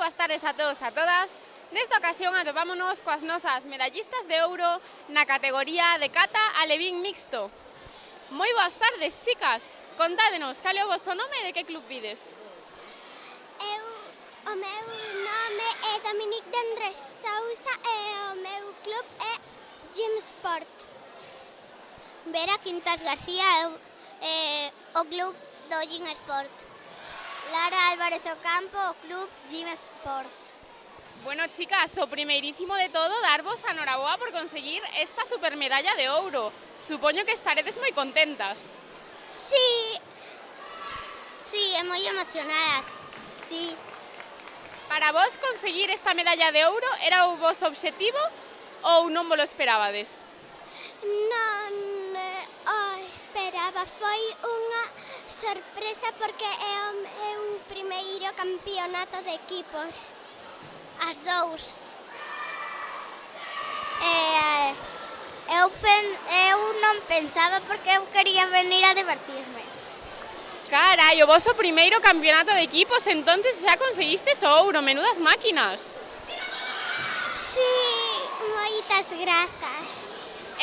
boas tardes a todos e a todas. Nesta ocasión atopámonos coas nosas medallistas de ouro na categoría de cata alevín mixto. Moi boas tardes, chicas. Contádenos, cal é o vosso nome e de que club vides? O meu nome é Dominique de Andrés Sousa e o meu club é Gym Sport. Vera Quintas García é o club do Gym Sport. Lara Álvarez Ocampo, o club Gym Sport. Bueno, chicas, o primeirísimo de todo, darvos a noraboa por conseguir esta supermedalla de ouro. Supoño que estaredes moi contentas. Sí, é moi emocionadas. Sí. Para vos conseguir esta medalla de ouro era o vosso obxectivo ou non vos lo esperabades? Non o esperaba, foi unha sorpresa porque é o meu primeiro campeonato de equipos. As dous. Eu non pensaba porque eu quería venir a divertirme. Carai, o voso primeiro campeonato de equipos, entonces xa conseguistes o ouro, menudas máquinas. Sí, moitas grazas.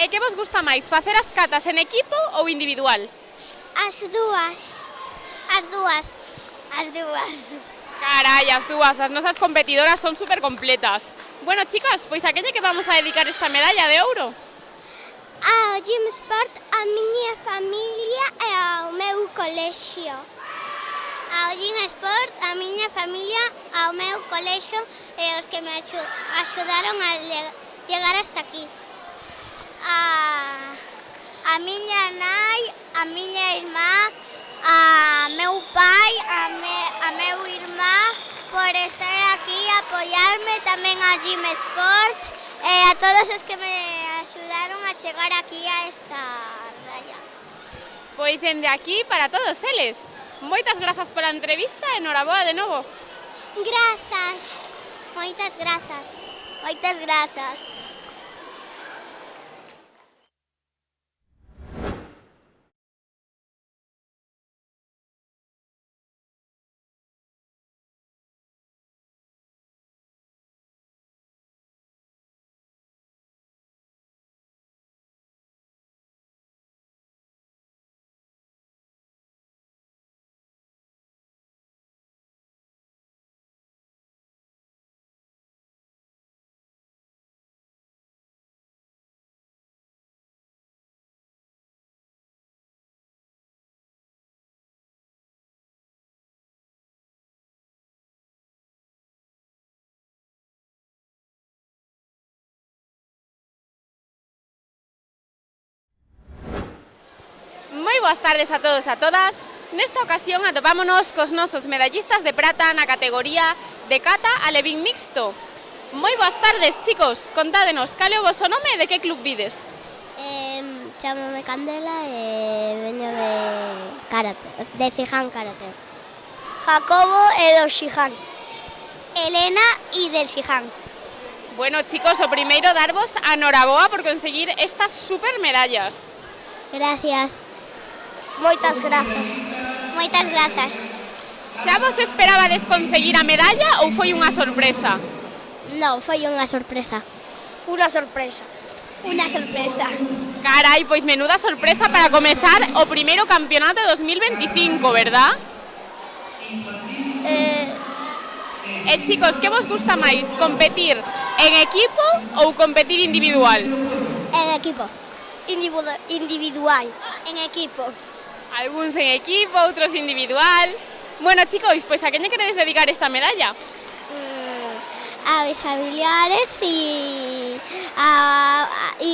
E que vos gusta máis, facer as catas en equipo ou individual? As dúas. Carai, as dúas, as nosas competidoras son super completas. Bueno, chicas, pois a que que vamos a dedicar esta medalla de ouro? Ao Gym Sport, a miña familia e ao meu colexio. Ao Gym Sport, a miña familia, ao meu colexio e os que me axudaron a chegar hasta aquí. A miña nai, a miña irmá, a meu pai, a meu irmá por estar aquí a apoiarme, tamén a Gym Sport e a todos os que me axudaron a chegar aquí a esta raya. Pois dende aquí para todos eles. Moitas grazas pola entrevista e noraboa de novo. Grazas, moitas grazas. Moitas grazas. Moi boas tardes a todos e a todas. Nesta ocasión atopámonos cos nosos medallistas de prata na categoría de cata alevín mixto. Moi boas tardes, chicos. Contádenos, cal é o voso nome e de que club vides? Chámame Candela e veño de karate, de Shihan Karate. Jacobo e do Shihan. Elena e del Shihan. Bueno, chicos, o primeiro darvos a noraboa por conseguir estas supermedallas. Gracias. Moitas grazas. Moitas grazas. Xa vos esperabades conseguir a medalla ou foi unha sorpresa? Non, foi unha sorpresa. Unha sorpresa. Unha sorpresa. Carai, pois menuda sorpresa para comezar o primeiro campeonato de 2025, verdad? Chicos, que vos gusta máis, competir en equipo ou competir individual? En equipo. Individual. En equipo. Algúns en equipo, outros individual. Bueno, chicos, pois a quen lle queredes dedicar esta medalla? A mis familiares y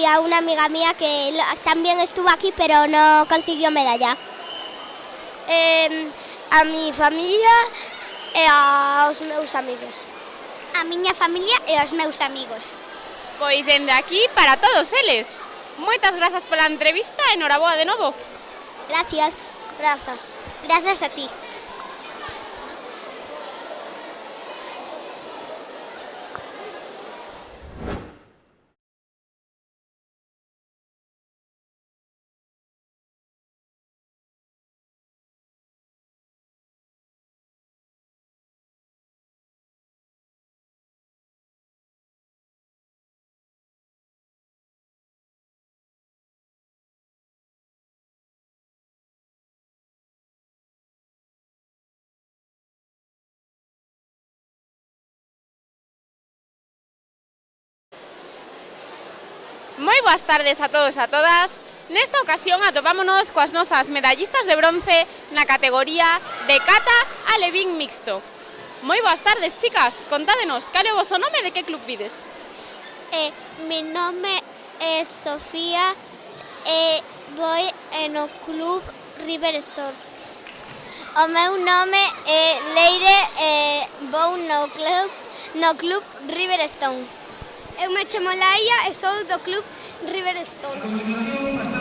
a una amiga mía que también estuvo aquí pero no consiguió medalla. A mi familia e aos meus amigos. A miña familia e aos meus amigos. Pois dende aquí para todos eles. Moitas grazas pola entrevista e noraboa de novo. Gracias. Grazas. Grazas a ti. Moi boas tardes a todos e a todas. Nesta ocasión atopámonos coas nosas medallistas de bronce na categoría de kata alevín mixto. Moi boas tardes, chicas. Contádenos, cal é o voso nome e de que club vides? Mi nome é Sofía e vou no club Riverstone. O meu nome é Leire e vou no club Riverstone. Eu me chamo Laia e sou do club Riverstone.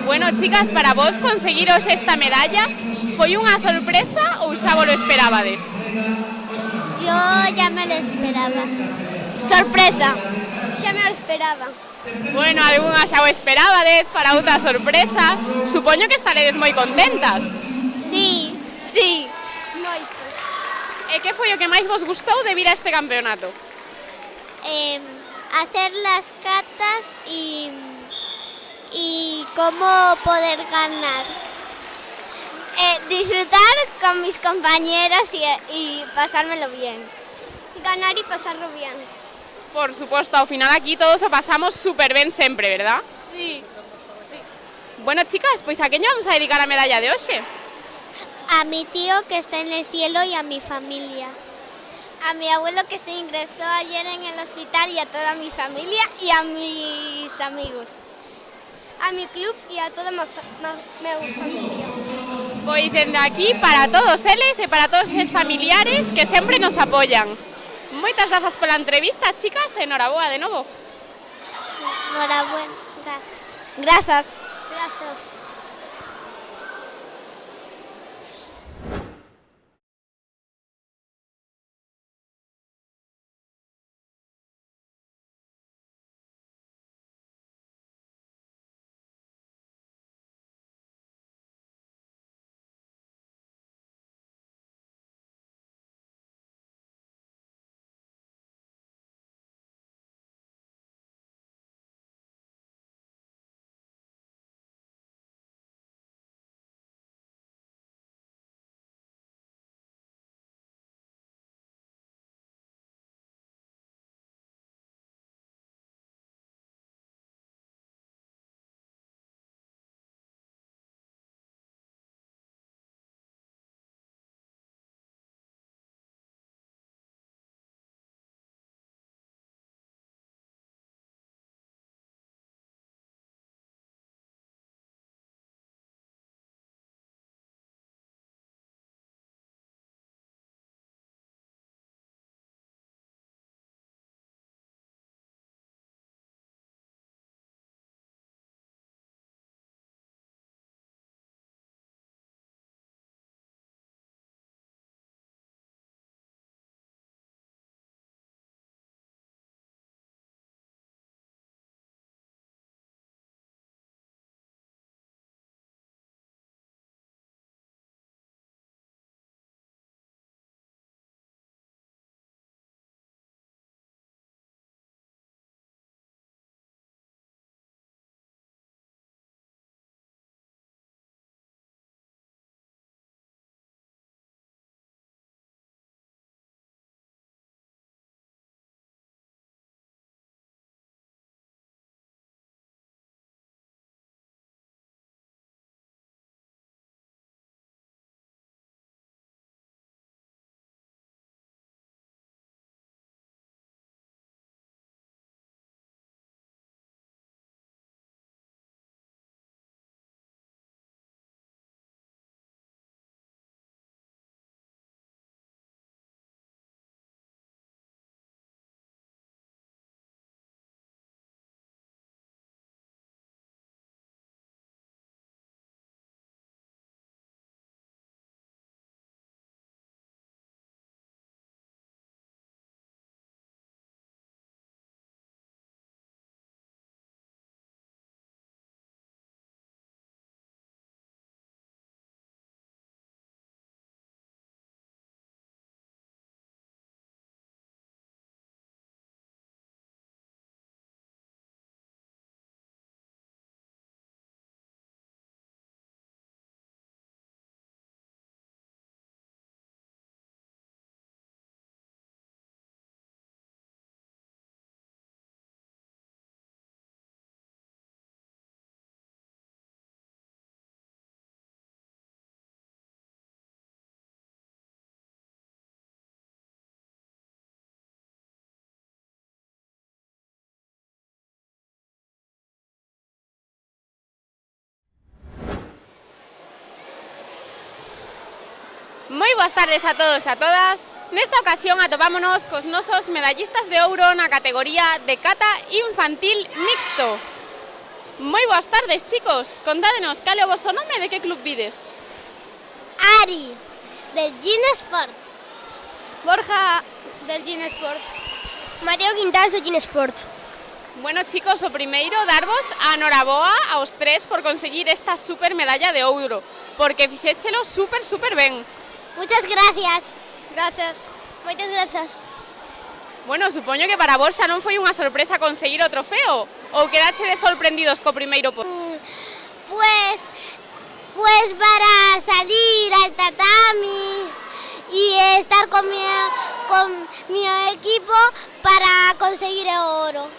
Bueno, chicas, para vos conseguiros esta medalla foi unha sorpresa ou xa vos lo esperabades? Yo ya me lo esperaba. Sorpresa. Xa me lo esperaba. Bueno, algunhas xa o esperabades, para outra sorpresa. Supoño que estaredes moi contentas. Sí. Moito. E que foi o que máis vos gustou de vir a este campeonato? Hacer las catas y cómo poder ganar. Disfrutar con mis compañeras y pasármelo bien. Ganar y pasarlo bien. Por suposto, ao final aquí todos o pasamos super ben sempre, verdad? Sí. Bueno, chicas, pois a quen lle vamos a dedicar a medalla de hoxe? A mi tío que está en el cielo y a mi familia. A mi abuelo que se ingresó ayer en el hospital y a toda mi familia y a mis amigos. A mi club y a toda mi familia. Pois dende aquí para todos eles e para todos eses familiares que sempre nos apoian. Moitas grazas pola entrevista, chicas, e enhoraboa de novo. Enhorabuena. Gracias. Moi boas tardes a todos e a todas. Nesta ocasión atopámonos cos nosos medallistas de ouro na categoría de cata infantil mixto. Moi boas tardes, chicos. Contádenos cal é o voso nome e de que club vides. Ari, del Gin Sport. Borja, del Gin Sport. Mateo Quintas, del Gin Sport. Bueno, chicos, o primeiro darvos a noraboa aos tres por conseguir esta super medalla de ouro, porque fixéchelo super ben. Muchas gracias. Gracias. Moitas grazas. Bueno, supoño que para vos xa non foi unha sorpresa conseguir o trofeo, ou quedachedes sorprendidos co primeiro posto? Pues para salir al tatami y estar con mi equipo para conseguir el oro.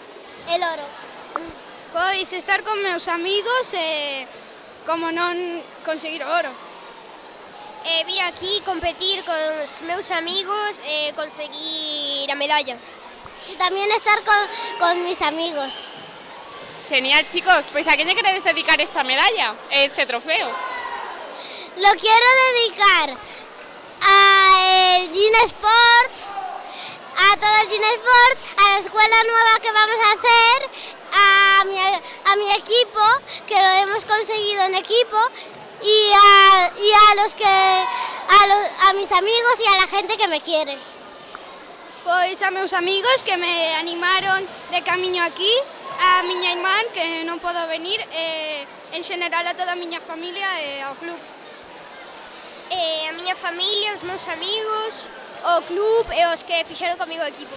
Pois estar con meus amigos e, como non, conseguir o oro. Vir aquí competir con os meus amigos e conseguir a medalla. Y también estar con mis amigos. Genial, chicos. Pois a quen lle queredes dedicar esta medalla, este trofeo? Lo quiero dedicar al Gin Sport, a todo el Gin Sport, a la escuela nueva que vamos a hacer, a mi equipo, que lo hemos conseguido en equipo, y a mis amigos y a la gente que me quiere. Pois a meus amigos que me animaron de camiño aquí, a miña irmán que non podo venir, e en xeral a toda a miña familia e ao club. A miña familia, os meus amigos, o club e os que fixeron comigo o equipo.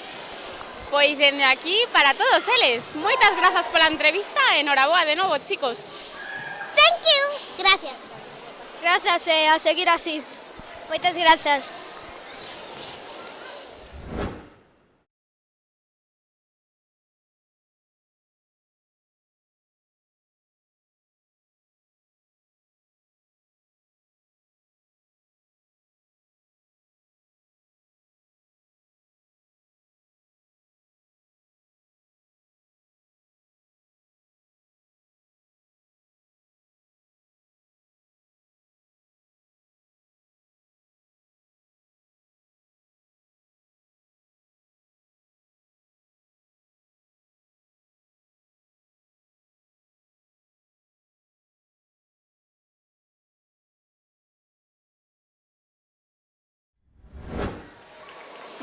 Pois dende aquí para todos eles. Moitas grazas pola entrevista e enhoraboa de novo, chicos. Thank you. Gracias. Grazas e a seguir así. Moitas grazas.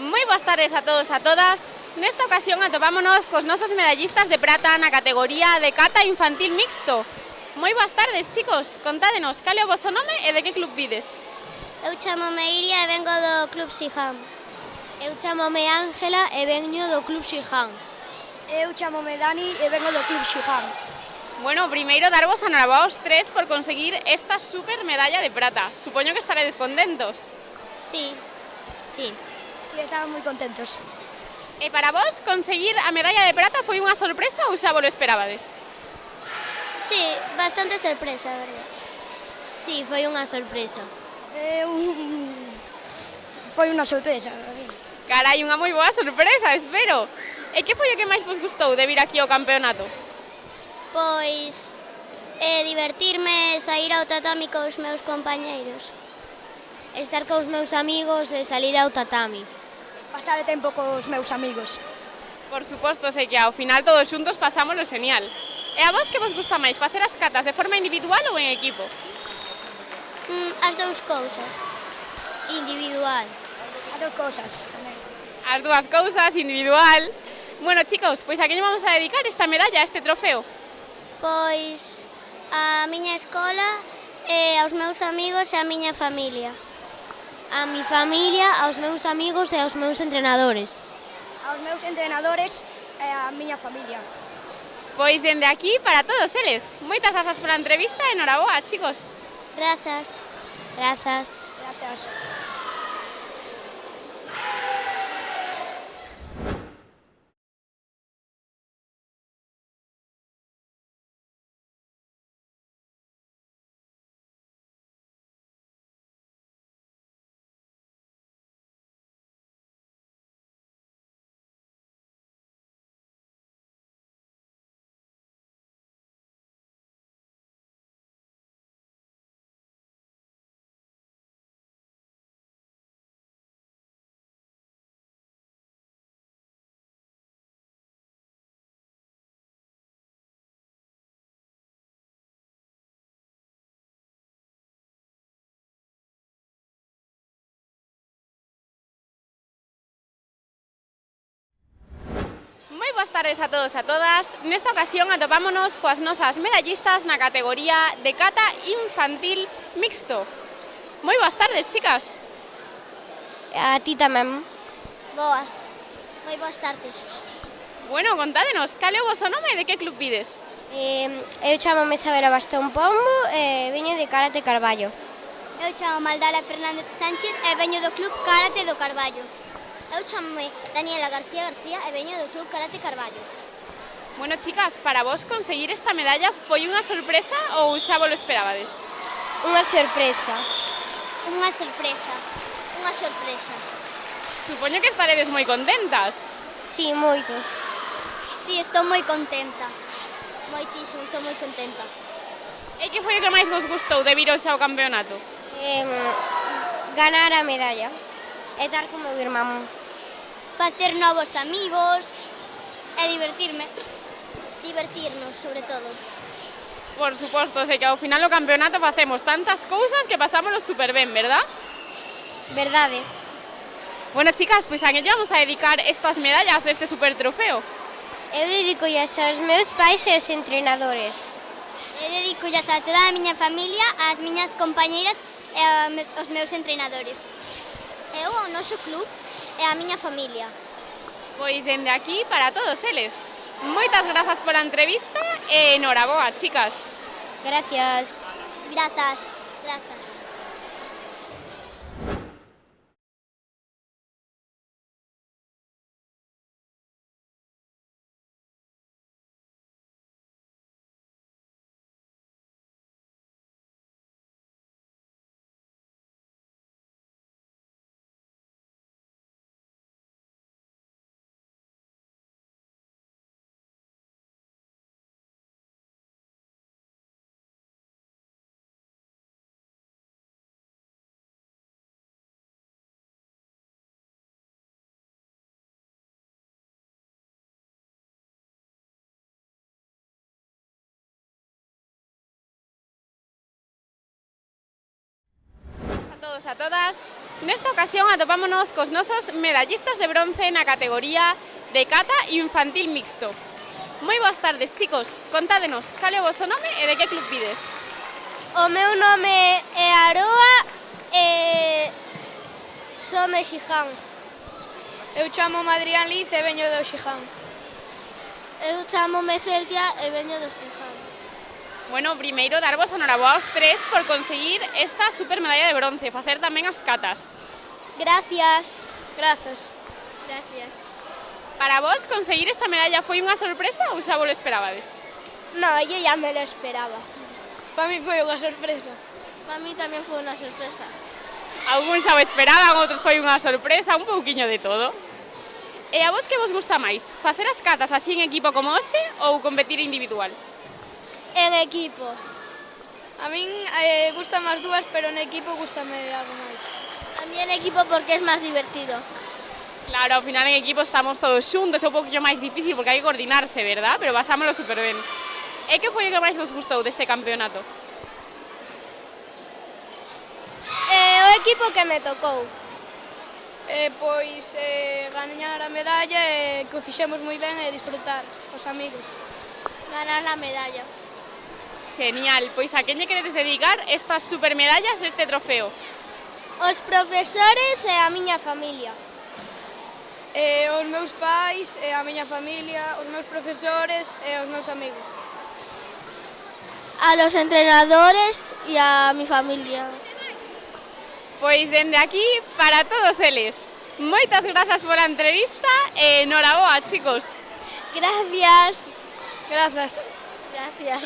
Moi boas tardes a todos e a todas. Nesta ocasión atopámonos cos nosos medallistas de prata na categoría de cata infantil mixto. Moi boas tardes, chicos. Contádenos cal é o voso nome e de que club vides. Eu chamome Iria e vengo do Club Siján. Eu chamome Ángela e veño do Club Siján. Eu chamome Dani e vengo do Club Siján. Bueno, primeiro darvos a noraboa aos tres por conseguir esta super medalla de prata. Supoño que estaredes contentos. Sí. Sí, estaban moi contentos. E para vos, conseguir a medalla de prata foi unha sorpresa ou xa vos lo esperabades? Sí, bastante sorpresa, verdad. Sí, foi unha sorpresa. Foi unha sorpresa. Carai, unha moi boa sorpresa, espero. E que foi o que máis vos gustou de vir aquí ao campeonato? Pois divertirme, sair ao tatami cos meus compañeiros. Estar cos meus amigos e salir ao tatami. Pasar tempo cos meus amigos. Por suposto, sei que ao final todos xuntos pasámoslo genial. E a vos que vos gusta máis, facer as catas de forma individual ou en equipo? As dous cousas. Individual. As dous cousas tamén. As dúas cousas, individual. Bueno, chicos, pois a que lle vamos a dedicar esta medalla, este trofeo? Pois a miña escola e aos meus amigos e a miña familia. A mi familia, aos meus amigos e aos meus entrenadores. Aos meus entrenadores e a miña familia. Pois dende aquí para todos eles. Moitas grazas pola entrevista e enhoraboa, chicos. Grazas. Grazas. Gracias. tardes a todos e a todas. Nesta ocasión atopámonos coas nosas medallistas na categoría de cata infantil mixto. Moi boas tardes, chicas. A ti tamén. Boas. Moi boas tardes. Bueno, contádenos, cal é o voso nome e de que club vides? Eu chamo-me Sabera Bastón Pombo e veño de Karate Carballo. Eu chamo Maldara Fernández Sánchez e veño do Club Karate do Carballo. Eu chamo-me Daniela García García e veño do Club Karate Carballo. Bueno, chicas, para vos conseguir esta medalla foi unha sorpresa ou xa vos lo esperabades? Unha sorpresa. Unha sorpresa. Unha sorpresa. Supoño que estaredes moi contentas. Sí, moito. Sí, estou moi contenta. Moitísimo, estou moi contenta. E que foi o que máis vos gustou de vir hoxe ao campeonato? Ganar a medalla e estar con meu irmán. Facer novos amigos e divertirme. Divertirnos, sobre todo. Por suposto, sei que ao final do campeonato facemos tantas cousas que pasámoslo super ben, verdad? Verdade. Bueno, chicas, pois a que vamos a dedicar estas medallas deste super trofeo? Eu dedico aos meus pais e aos entrenadores. E dedico a toda a miña familia, ás miñas compañeiras e aos meus entrenadores. Eu ao noso club e a miña familia. Pois dende aquí para todos eles. Moitas grazas pola entrevista e enhoraboa, chicas. Gracias. Grazas. Grazas. Todos a todas. Nesta ocasión atopámonos cos nosos medallistas de bronce na categoría de cata infantil mixto. Moi boas tardes, chicos. Contádenos, cal é o voso nome e de que club vides? O meu nome é Aroa e son de Xiján. Eu chamo Adrián Liz e veño do Xiján. Eu chamo-me Celtia e veño do Xiján. Bueno, primeiro darvos enhoraboa aos tres por conseguir esta super medalla de bronce, facer tamén as catas. Gracias. Grazas. Gracias. Para vos, conseguir esta medalla foi unha sorpresa ou xa vos lo esperabades? No, yo ya me lo esperaba. Para mí foi unha sorpresa. Para mí tamén foi unha sorpresa. Algún xa o esperaban, outros foi unha sorpresa, un pouquiño de todo. E a vos que vos gusta máis? Facer as catas así en equipo como hoxe ou competir individual? En equipo. A min gustan as dúas, pero en equipo gustame algo máis. A mí en equipo porque es máis divertido. Claro, ao final en equipo estamos todos xuntos, é un pouquinho máis difícil porque hai que coordinarse, verdad? Pero pasámoslo super ben. E que foi o que máis vos gustou deste campeonato? O equipo que me tocou. Pois gañar a medalla e que o fixemos moi ben e disfrutar cos amigos. Ganar a medalla. Genial, pois a quen lle queredes dedicar estas supermedallas deste trofeo? Os profesores e a miña familia. Os meus pais e a miña familia, os meus profesores e os meus amigos. A los entrenadores e a mi familia. Pois dende aquí para todos eles. Moitas grazas pola entrevista e enhoraboa, chicos. Gracias. Grazas. Gracias.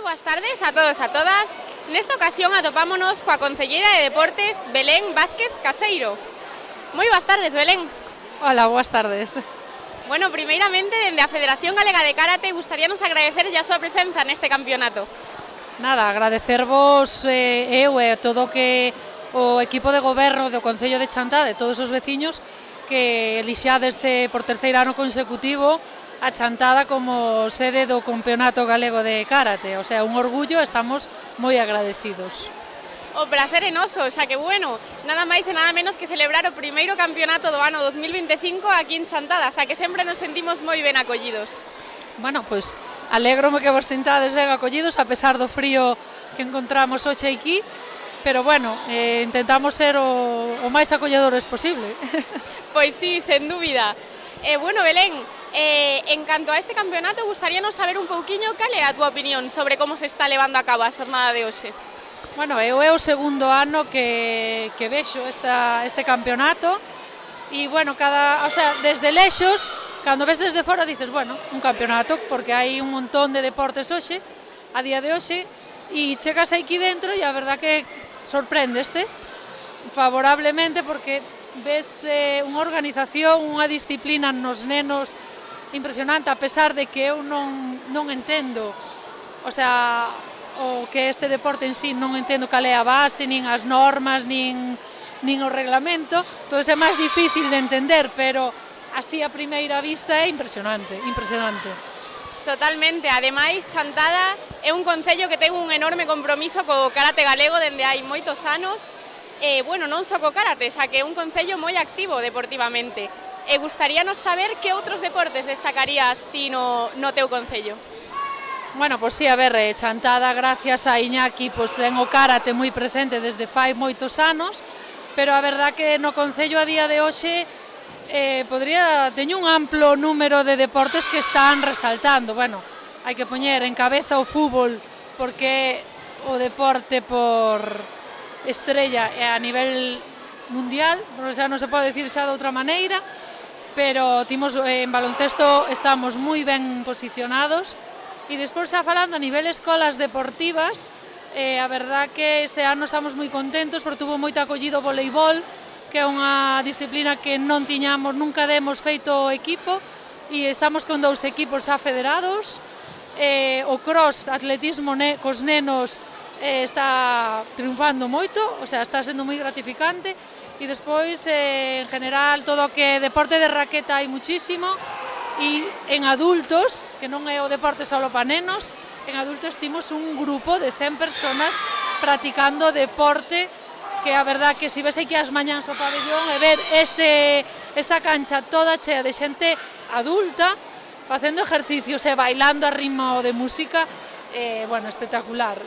boas tardes a todos e a todas. Nesta ocasión atopámonos coa concelleira de Deportes, Belén Vázquez Caseiro. Moi boas tardes, Belén. Hola, boas tardes. Bueno, primeiramente, dende a Federación Galega de Karate, gustaríanos agradecer a súa presenza neste campeonato. Nada, agradecervos eu e todo que o equipo de goberno do Concello de Chantada e todos os veciños que elixades por terceiro ano consecutivo a Chantada como sede do Campeonato Galego de Karate. O sea, un orgullo, estamos moi agradecidos. O prazer é noso, xa que bueno, nada máis e nada menos que celebrar o primeiro campeonato do ano 2025 aquí en Chantada, xa que sempre nos sentimos moi ben acollidos. Bueno, pois alégrome que vos sentades ben acollidos a pesar do frío que encontramos hoxe aquí, pero bueno, intentamos ser o máis acolledores posible. Pois sí, sen dúbida. Bueno, Belén, en canto a este campeonato, gustaríanos saber un pouquiño cal é a túa opinión sobre como se está levando a cabo a xornada de hoxe. Bueno, eu é o segundo ano que vexo este campeonato e, bueno, desde lexos, cando ves desde fora dices, bueno, un campeonato, porque hai un montón de deportes hoxe, a día de hoxe, e chegas aquí dentro e a verdad que sorprendeste favorablemente porque ves unha organización, unha disciplina nos nenos impresionante, a pesar de que eu non entendo, o sea, o que este deporte en sí non entendo cal é a base, nin as normas, nin o reglamento, todo é máis difícil de entender, pero así a primeira vista é impresionante, impresionante. Totalmente, ademais Chantada é un concello que ten un enorme compromiso co karate galego dende hai moitos anos. Bueno, non só co karate, xa que é un concello moi activo deportivamente. Gustaríanos saber que outros deportes destacarías ti no teu concello. Bueno, pois sí, a ver, Chantada, gracias a Iñaki, pois ten o karate moi presente desde fai moitos anos, pero a verdad que no concello a día de hoxe teño un amplo número de deportes que están resaltando. Bueno, hai que poñer en cabeza o fútbol porque o deporte por estrella a nivel mundial, xa non se pode decir xa de outra maneira, pero en baloncesto estamos moi ben posicionados e despois xa falando a nivel escolas deportivas, a verdad que este ano estamos moi contentos porque tuvo moito acollido o voleibol, que é unha disciplina que non tiñamos, nunca demos feito equipo e estamos con 2 equipos xa federados. O cross, atletismo cos nenos, está triunfando moito, o sea, está sendo moi gratificante e despois, en general, todo o que deporte de raqueta hai muchísimo e en adultos, que non é o deporte só para nenos, en adultos timos un grupo de 100 personas practicando deporte que a verdad que se ves aquí as mañáns o pabellón e ver esta cancha toda chea de xente adulta facendo ejercicios e bailando a ritmo de música, bueno, espectacular.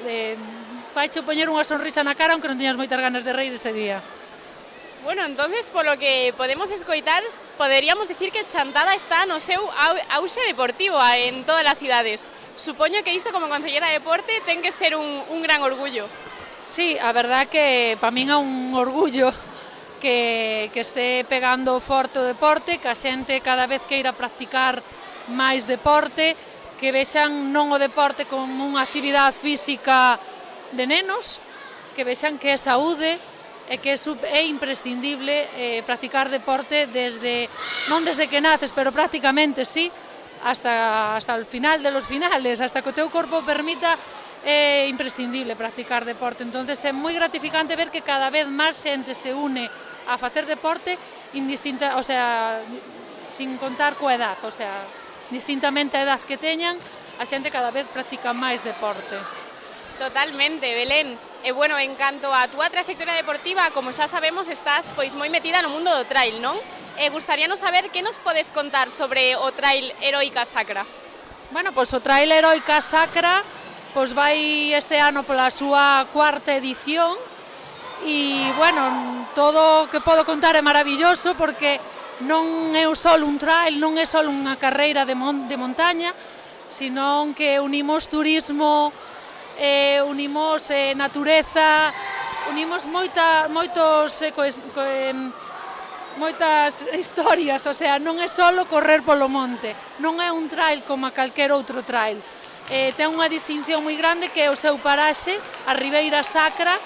Faiche poñer unha sonrisa na cara aunque non tiñas moitas ganas de reír ese día. Bueno, entonces, polo que podemos escoitar, poderíamos dicir que Chantada está no seu auxe deportivo en todas as idades. Supoño que isto como concellera de deporte ten que ser un gran orgullo. Sí, a verdad que para min é un orgullo que este pegando forte o deporte, que a xente cada vez queira practicar máis deporte, que vexan non o deporte como unha actividade física de nenos, que vexan que é saúde e que é imprescindible practicar deporte non desde que naces, pero prácticamente sí, hasta el final de los finales, hasta que o teu corpo permita, é imprescindible practicar deporte. Entonces é moi gratificante ver que cada vez máis xente se une a facer deporte indistinta, o sea, sin contar coa edad, o sea, distintamente a edad que teñan, a xente cada vez practica máis deporte. Totalmente, Belén. E bueno, en canto a túa trayectoria deportiva, como xa sabemos, estás pois moi metida no mundo do trail, non? Gustaríanos saber que nos podes contar sobre o trail Heroica Sacra. Bueno, pois o trail Heroica Sacra pois vai este ano pola súa 4ª edición e, bueno, todo o que podo contar é maravilloso porque non é só un trail, non é só unha carreira de montaña, sino que unimos turismo, unimos natureza, unimos moitas historias, o sea, non é só correr polo monte, non é un trail como a calquer outro trail. ten unha distinción moi grande que é o seu paraxe, a Ribeira Sacra,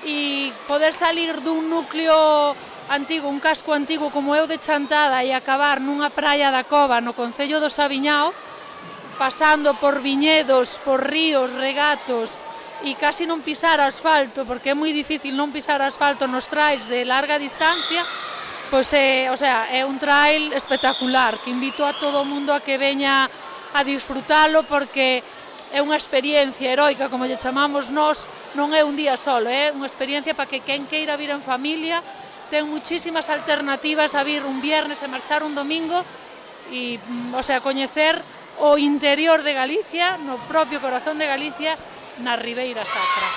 e poder salir dun núcleo antigo, un casco antigo como é o de Chantada e acabar nunha praia da Cova no concello do Sabiñao, pasando por viñedos, por ríos, regatos e casi non pisar asfalto, porque é moi difícil non pisar asfalto nos trails de larga distancia, pois é un trail espectacular que invito a todo o mundo a que veña a disfrutalo, porque é unha experiencia heroica, como lle chamamos nós, non é un día solo, é unha experiencia para que quen queira vir en familia, ten muchísimas alternativas a vir un viernes e marchar un domingo e, coñecer o interior de Galicia, no propio corazón de Galicia, na Ribeira Sacra.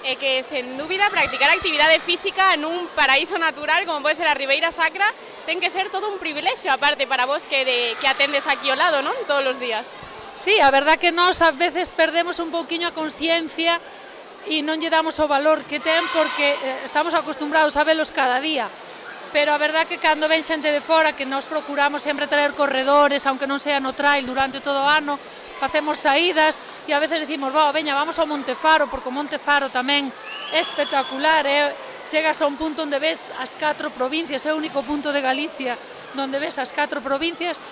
E que, sen dúbida, practicar actividade física nun paraíso natural como pode ser a Ribeira Sacra ten que ser todo un privilexio, aparte, para vos que atendes aquí ao lado, non? Todos os días. Sí, a verdad que nós a veces perdemos un pouquiño a consciencia e non lle damos o valor que ten porque estamos acostumbrados a velos cada día. Pero a verdad que cando ven xente de fora, que nós procuramos sempre traer corredores, aunque non sea no trail durante todo o ano, facemos saídas e a veces decimos, veña, vamos ao Monte Faro, porque o Monte Faro tamén é espectacular, chegas a un punto onde ves as 4 provincias, é o único punto de Galicia onde ves as 4 provincias,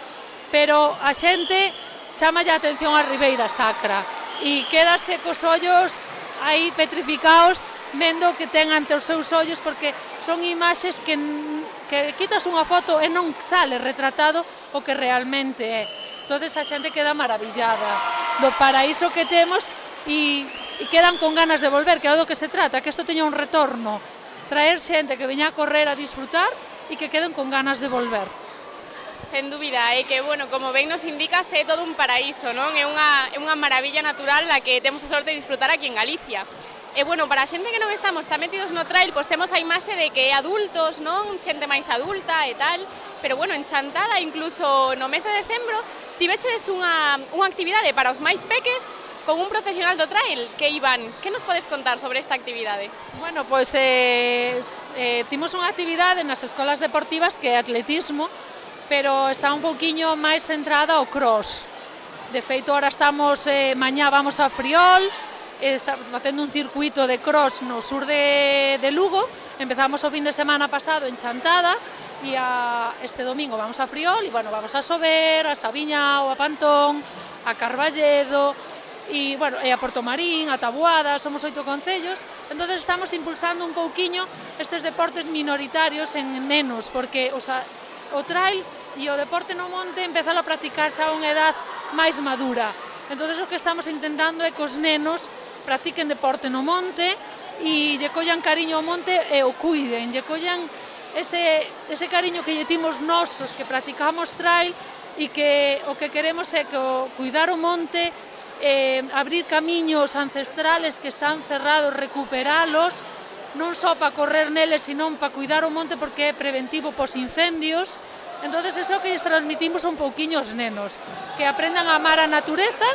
pero a xente chamalle a atención a Ribeira Sacra e quedase cos ollos aí petrificados vendo que ten ante os seus ollos, porque son imaxes que quitas unha foto e non sale retratado o que realmente é. Entonces a xente queda maravillada do paraíso que temos e quedan con ganas de volver, que é do que se trata, que isto teña un retorno, traer xente que veña a correr a disfrutar e que queden con ganas de volver. Sen dúbida, é que, como ben nos indicas, é todo un paraíso, non? É unha maravilla natural a que temos a sorte de disfrutar aquí en Galicia. E, para a xente que non estamos tan metidos no trail, pois temos a imaxe de que adultos, non? Xente máis adulta e tal, pero, en Chantada, incluso no mes de decembro, tivechedes unha actividade para os máis peques con un profesional do trail, que Iván, que nos podes contar sobre esta actividade? Pois timos unha actividade nas escolas deportivas que é atletismo, pero está un pouquiño máis centrada ao cross. De feito, ahora estamos, mañá vamos a Friol, estamos facendo un circuito de cross no sur de Lugo, empezamos o fin de semana pasado en Chantada, e este domingo vamos a Friol, e vamos a Sober, a Sabiñao, a Pantón, a Carballedo, e a Portomarín, a Taboada, somos 8 concellos, entonces estamos impulsando un pouquiño estes deportes minoritarios en nenos, porque o trail e o deporte no monte empezalo a practicarse a unha edad máis madura. Entón, o que estamos intentando é que os nenos practiquen deporte no monte e lle collan cariño ao monte e o cuiden, lle collan ese cariño que lle timos nós, os que practicamos trail, e que o que queremos é que cuidar o monte, abrir camiños ancestrales que están cerrados, recuperalos, non só para correr neles, sino para cuidar o monte porque é preventivo pos incendios. Entón, eso que lles transmitimos un pouquiño aos nenos, que aprendan a amar a natureza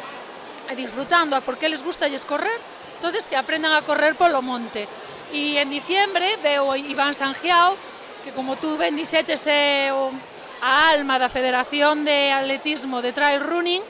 e disfrutando, porque les gusta lles correr, entón que aprendan a correr polo monte. E en diciembre veo Iván Sangiao, que como tú ben dixeches é a alma da Federación de Atletismo de Trail Running,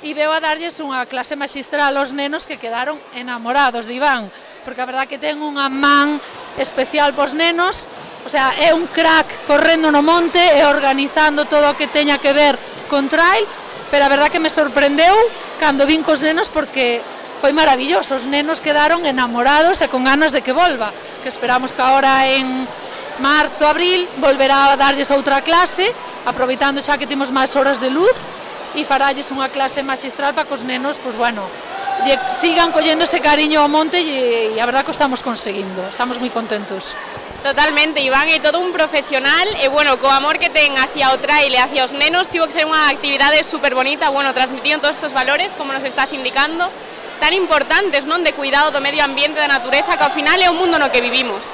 e veo a darlles unha clase maxistral aos nenos que quedaron enamorados de Iván, porque a verdad que ten unha man especial pos nenos, é un crack correndo no monte e organizando todo o que teña que ver con trail, pero a verdad que me sorprendeu cando vin cos nenos porque foi maravilloso, os nenos quedaron enamorados e con ganas de que volva, que esperamos que agora en marzo, abril, volverá a darlles outra clase, aproveitando xa que temos máis horas de luz, e faralles unha clase maxistral para que os nenos, sigan collendo ese cariño ao monte e a verdad que o estamos conseguindo, estamos moi contentos. Totalmente, Iván é todo un profesional e, co amor que ten hacia o trail e hacia os nenos, tivo que ser unha actividade super bonita, transmitindo todos estos valores, como nos estás indicando, tan importantes, non, de cuidado do medio ambiente, da natureza, que ao final é o mundo no que vivimos.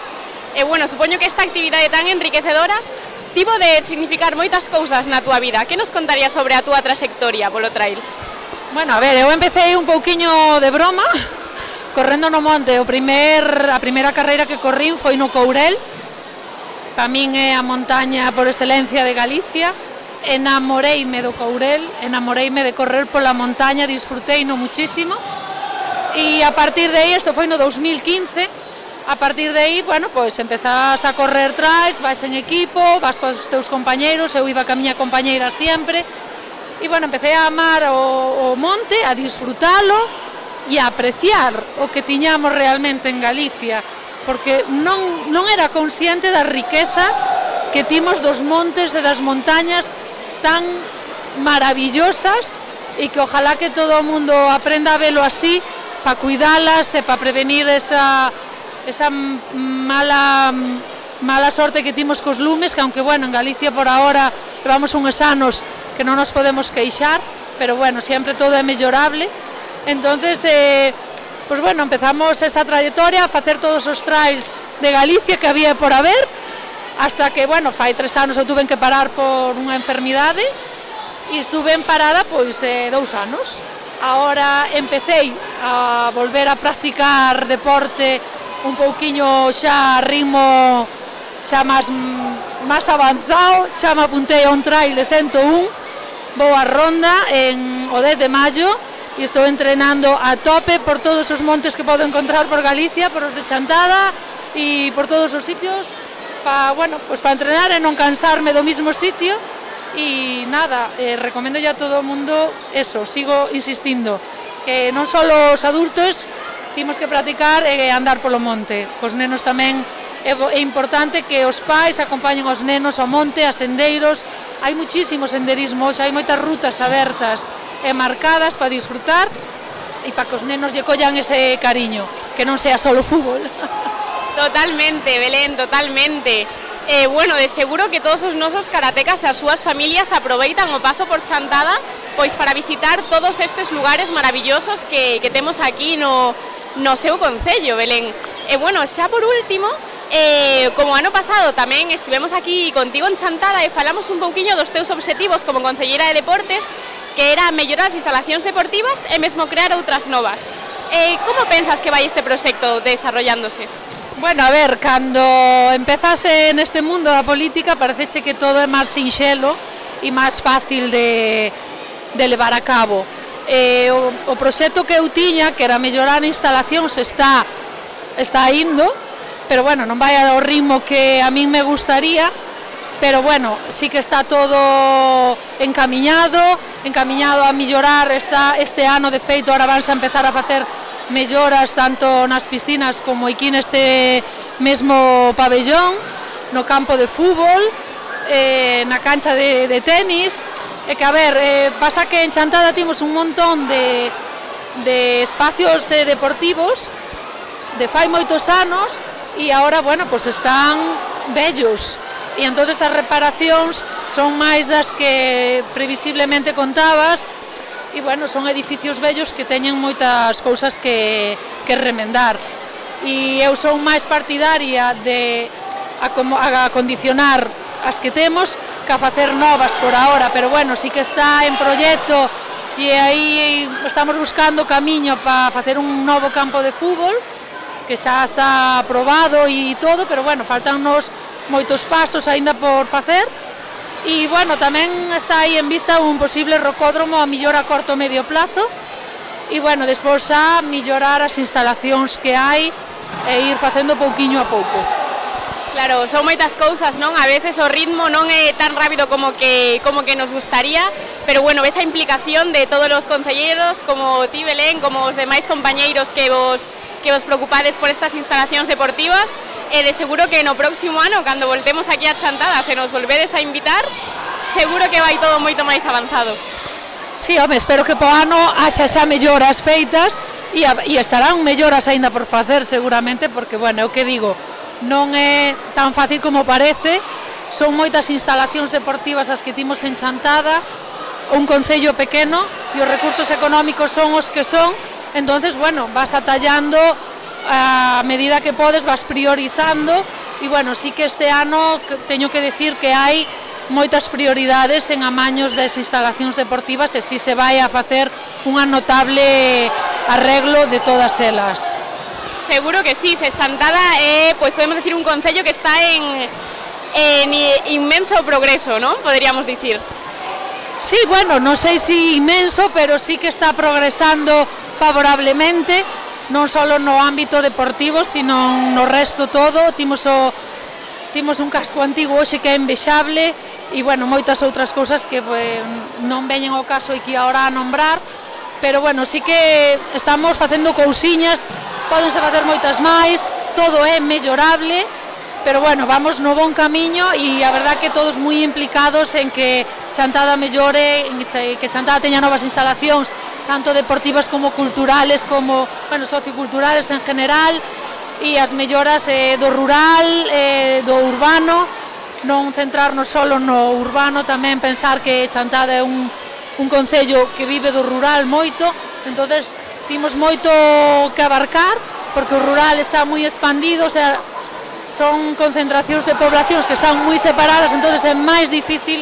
E, supoño que esta actividade tan enriquecedora tivo de significar moitas cousas na túa vida. Que nos contarías sobre a túa trayectoria polo trail? Eu empecé un pouquiño de broma, correndo no monte. A primeira carreira que corrín foi no Courel, para min é a montaña por excelencia de Galicia, enamoreime do Courel, enamoreime de correr pola montaña, disfruteino muchísimo, e a partir de aí, isto foi no 2015, a partir de aí, bueno, pois empezás a correr trails, vais en equipo, vas cos teus compañeiros, eu iba ca miña compañeira sempre, e bueno, empecé a amar o monte, a disfrutalo e a apreciar o que tiñamos realmente en Galicia, porque non era consciente da riqueza que timos dos montes e das montañas tan maravillosas e que ojalá que todo o mundo aprenda a velo así para cuidalas e para prevenir esa mala sorte que timos cos lumes, que aunque bueno, en Galicia por ahora levamos uns anos que non nos podemos queixar, pero bueno, sempre todo é mellorable. Entonces, pues bueno, empezamos esa trayectoria a facer todos os trails de Galicia que había por haber, hasta que, bueno, fai 3 anos eu tuve que parar por unha enfermidade e estuve en parada pois 2 anos. Ahora empecé a volver a practicar deporte un pouquiño xa a ritmo xa máis avanzado, xa me apuntei a un trail de 101, vou a Ronda o 10 de maio e estou entrenando a tope por todos os montes que podo encontrar por Galicia, por os de Chantada e por todos os sitios para, bueno, pues para entrenar e non cansarme do mismo sitio. E nada, recomendo a todo o mundo eso, sigo insistindo que non só os adultos temos que practicar e andar polo monte, cos nenos tamén é importante que os pais acompañen os nenos ao monte, a sendeiros, hai muchísimo senderismo, hai moitas rutas abertas e marcadas para disfrutar e para que os nenos lle collan ese cariño, que non sea solo fútbol. Totalmente, Belén, totalmente. Bueno, de seguro que todos os nosos karatecas e as súas familias aproveitan o paso por Chantada pois para visitar todos estes lugares maravillosos que temos aquí no seu concello, Belén. Bueno, xa por último, como ano pasado tamén estivemos aquí contigo en Chantada e falamos un pouquiño dos teus obxectivos como concelleira de deportes, que era mellorar as instalacións deportivas e mesmo crear outras novas. Como pensas que vai este proxecto desarrollándose? Bueno, a ver, cando empezas neste mundo da política pareceche que todo é máis sinxelo e máis fácil de levar a cabo. O proxecto que eu tiña, que era mellorar instalacións, está indo, pero bueno, non vai ao ritmo que a min me gustaría, pero bueno, sí que está todo encamiñado a mellorar. Este ano, de feito, ahora vanse a empezar a facer melloras tanto nas piscinas como aquí neste mesmo pabellón, no campo de fútbol, na cancha de tenis. É que, a ver, pasa que en Chantada temos un montón de espacios deportivos de fai moitos anos e agora, bueno, pues están vellos e entonces as reparacións son máis das que previsiblemente contabas. E, bueno, son edificios vellos que teñen moitas cousas que remendar. E eu son máis partidaria de acondicionar as que temos que a facer novas por ahora, pero, bueno, sí que está en proxecto e aí estamos buscando camiño para facer un novo campo de fútbol que xa está aprobado e todo, pero, bueno, faltannos moitos pasos aínda por facer. E, bueno, tamén está aí en vista un posible rocódromo a mellor a corto medio plazo e, bueno, despois a mellorar as instalacións que hai e ir facendo pouquiño a pouco. Claro, son moitas cousas, non? A veces o ritmo non é tan rápido como que nos gustaría, pero, bueno, esa implicación de todos os concelleros, como ti, Belén, como os demais compañeiros que vos preocupades por estas instalacións deportivas, de seguro que no próximo ano, cando voltemos aquí a Chantada, se nos volvedes a invitar, seguro que vai todo moito máis avanzado. Sí, home, espero que po ano haxa xa melloras feitas e estarán melloras aínda por facer seguramente, porque, bueno, o que digo, non é tan fácil como parece, son moitas instalacións deportivas as que timos en Chantada, un concello pequeno e os recursos económicos son os que son, entonces, bueno, vas atallando a medida que podes, vas priorizando e, bueno, sí que este ano teño que decir que hai moitas prioridades en amaños das instalacións deportivas e si se vai a facer unha notable arreglo de todas elas. Seguro que sí, Chantada pues podemos decir un concello que está en inmenso progreso, ¿no? Podríamos decir. Sí, bueno, non sei se inmenso, pero sí que está progresando favorablemente, non só no ámbito deportivo, sino no resto todo. Timos un casco antigo hoxe que é envexable e, bueno, moitas outras cousas que non veñen ao caso aquí ahora a nombrar, pero, bueno, sí que estamos facendo cousiñas, pódense facer moitas máis, todo é mellorable, pero, bueno, vamos no bon camiño e a verdad que todos moi implicados en que Chantada mellore, en que Chantada teña novas instalacións, tanto deportivas como culturales, como, bueno, socioculturales en general, e as melloras do rural, do urbano, non centrarnos solo no urbano, tamén pensar que Chantada é un concello que vive do rural moito, entonces timos moito que abarcar, porque o rural está moi expandido, o sea, son concentracións de poblacións que están moi separadas, entonces é máis difícil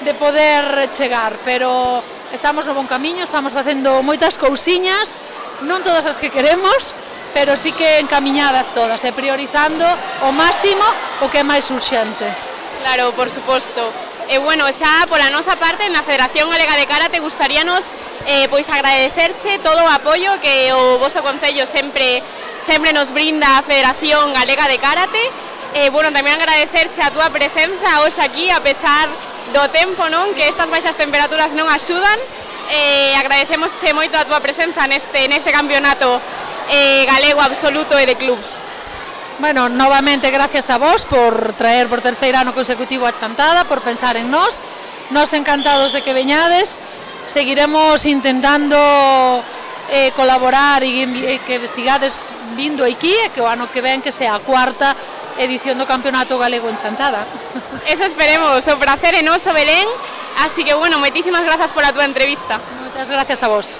de poder chegar, pero estamos no bon camiño, estamos facendo moitas cousiñas, non todas as que queremos, pero sí que encamiñadas todas, e priorizando o máximo o que é máis urxente. Claro, por suposto. E, bueno, xa pola nosa parte, na Federación Galega de Karate, gustaríanos pois agradecerche todo o apoio que o voso concello sempre nos brinda a Federación Galega de Karate. Bueno, tamén agradecerche a túa presenza hoxe aquí, a pesar do tempo, non? Que estas baixas temperaturas non axudan. Agradecemosche moito a túa presenza neste campeonato galego absoluto e de clubs. Bueno, novamente gracias a vos por traer por terceiro ano consecutivo a Chantada, por pensar en nós encantados de que veñades, seguiremos intentando colaborar e que sigades vindo aquí e que o ano que ven que sea a cuarta edición do Campeonato Galego en Chantada. Eso esperemos, o prazer é noso, Belén, así que, bueno, moitísimas grazas pola túa entrevista. Moitas gracias a vos.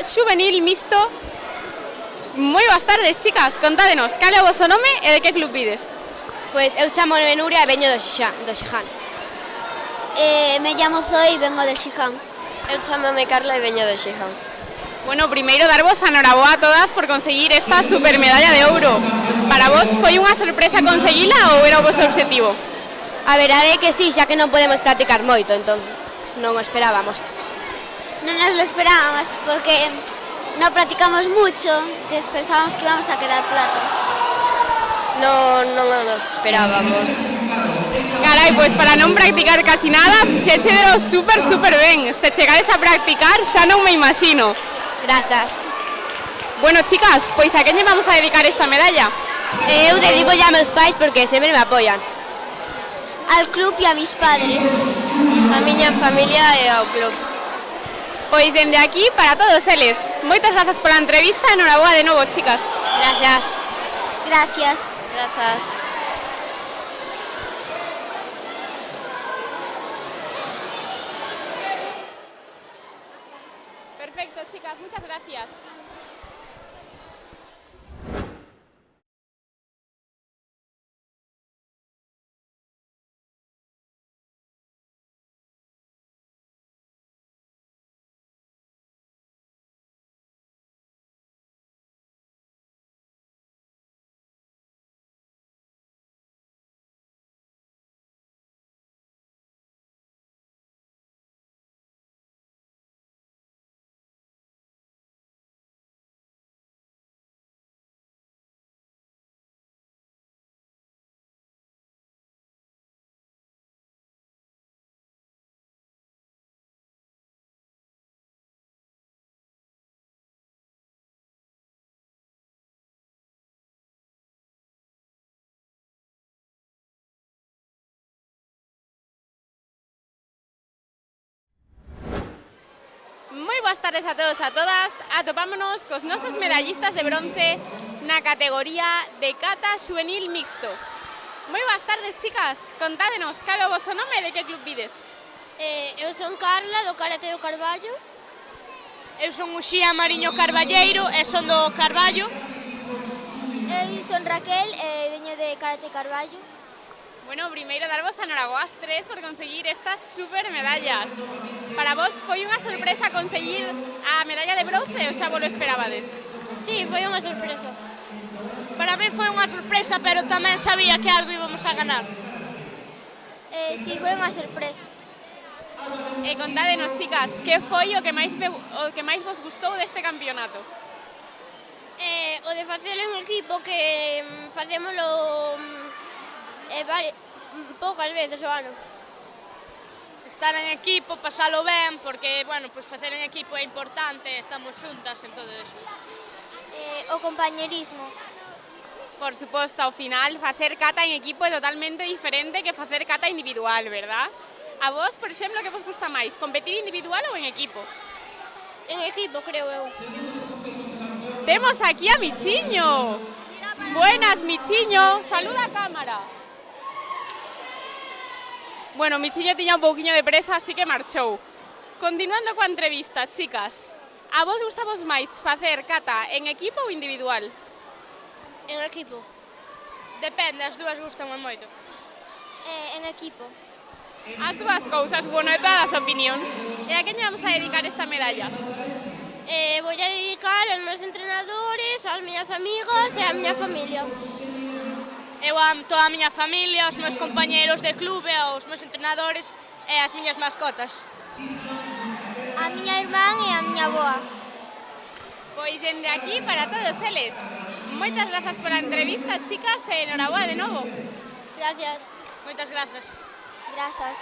Xuvenil Mixto. Moi boas tardes, chicas. Contádenos, cal é o vosso nome e de que club vides? Pois eu chamo Nuria e veño do Xiján. Me llamo Zoe e vengo de Xiján. Eu chamome Carla e veño do Xiján. Bueno, primeiro darvos a noraboa a todas por conseguir esta super medalla de ouro. Para vos foi unha sorpresa conseguila ou era o vosso obxectivo? A verdade é que sí, xa que non podemos practicar moito, entón non o esperábamos. No nos lo esperábamos porque no practicamos mucho, entonces pensábamos que íbamos a quedar plata. Non nos esperábamos. Carai, pois para non practicar casi nada, fixéchedelo super ben. Se chegades a practicar, xa non me imagino. Grazas. Bueno, chicas, pois a quen lle vamos a dedicar esta medalla? Eu dedico ya a meus pais porque sempre me apoian. Al club e a mis padres. A miña familia e ao club. Pois dende aquí para todos eles. Moitas grazas pola entrevista e noraboa de novo, chicas. Gracias. Gracias. Grazas. Perfecto, chicas, muchas gracias. Moi boas tardes a todos e a todas. Atopámonos cos nosos medallistas de bronce na categoría de cata xuvenil mixto. Moi boas tardes, chicas. Contádenos, cal é o voso nome e de que club vides? Eu son Carla, do Karate do Carballo. Eu son Uxía Mariño Carballeiro e son do Carballo. Eu son Raquel e veño de Karate Carballo. Bueno, primeiro darvos a noraboa ás tres por conseguir estas super medallas. Para vos foi unha sorpresa conseguir a medalla de bronce ou xa vos lo esperabades? Sí, foi unha sorpresa. Para mí foi unha sorpresa, pero tamén sabía que algo íbamos a ganar. Sí, foi unha sorpresa. E contádenos, chicas, que foi o que máis vos gustou deste campeonato? O de facelo en equipo, que facémolo poucas veces o ano. Estar en equipo, pasalo ben, porque, bueno, pues facer en equipo é importante, estamos xuntas en todo eso. O compañerismo. Por suposto, ao final, facer cata en equipo é totalmente diferente que facer cata individual, verdad? A vos, por exemplo, que vos gusta máis, competir individual ou en equipo? En equipo, creo eu. Temos aquí a Michiño. Buenas, Michiño. Saluda a cámara. Bueno, Michiño tiña un pouquiño de presa, así que marchou. Continuando coa entrevista, chicas, a vos gustavos máis facer cata en equipo ou individual? En equipo. Depende, as dúas gustan moito. En equipo. As dúas cousas, bueno, de todas as opinións. E a quen lle vamos a dedicar esta medalla? Voy a dedicar aos meus entrenadores, aos meus amigos e á miña familia. Eu a toda a miña familia, aos meus compañeiros de clube, aos meus entrenadores e as miñas mascotas. A miña irmán e a miña avoa. Pois dende aquí para todos eles. Moitas grazas pola entrevista, chicas, e enhoraboa de novo. Gracias. Moitas grazas. Grazas.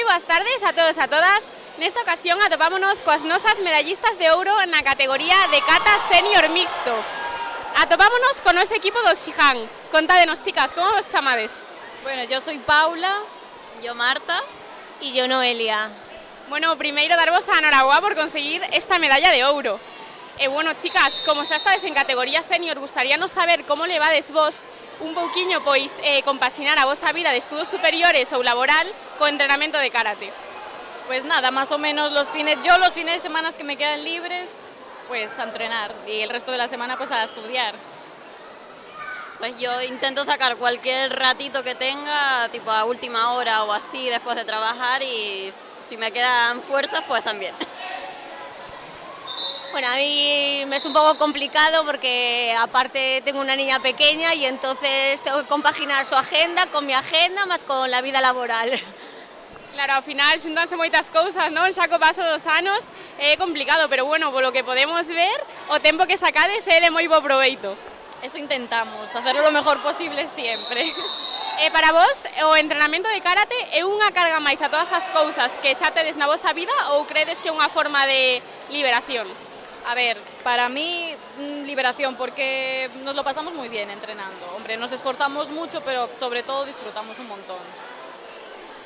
Moi boas tardes a todos e a todas. Nesta ocasión atopámonos coas nosas medallistas de ouro na categoría de kata senior mixto. Atopámonos con noso equipo do Xihan. Contádenos, chicas, como vos chamades? Bueno, yo soy Paula, yo Marta Y yo Noelia. Bueno, primeiro darvos a enhorabuá por conseguir esta medalla de ouro. E bueno, chicas, como xa estades en categoría senior, gustaríanos saber como levades vos un pouquiño pois compaxinar a vosa vida de estudos superiores ou laboral co entrenamento de karate. Pues nada, más o menos los fines de semana que me quedan libres, pues a entrenar y el resto de la semana pues a estudiar. Pues yo intento sacar cualquier ratito que tenga, tipo a última hora o así, después de trabajar, y si me quedan fuerzas, pues también. Bueno, a mí me es un poco complicado porque aparte tengo una niña pequeña y entonces tengo que compaginar su agenda con mi agenda más con la vida laboral. Claro, ao final xuntanse moitas cousas, non? Xa co paso dos anos é complicado, pero bueno, polo que podemos ver, o tempo que sacades é de moi bo proveito. Eso intentamos, hacerlo lo mejor posible siempre. Para vos, o entrenamento de karate é unha carga máis a todas as cousas que xa tedes na vosa vida ou credes que é unha forma de liberación? A ver, para mí liberación, porque nos lo pasamos muy bien entrenando. Hombre, nos esforzamos mucho, pero sobre todo disfrutamos un montón.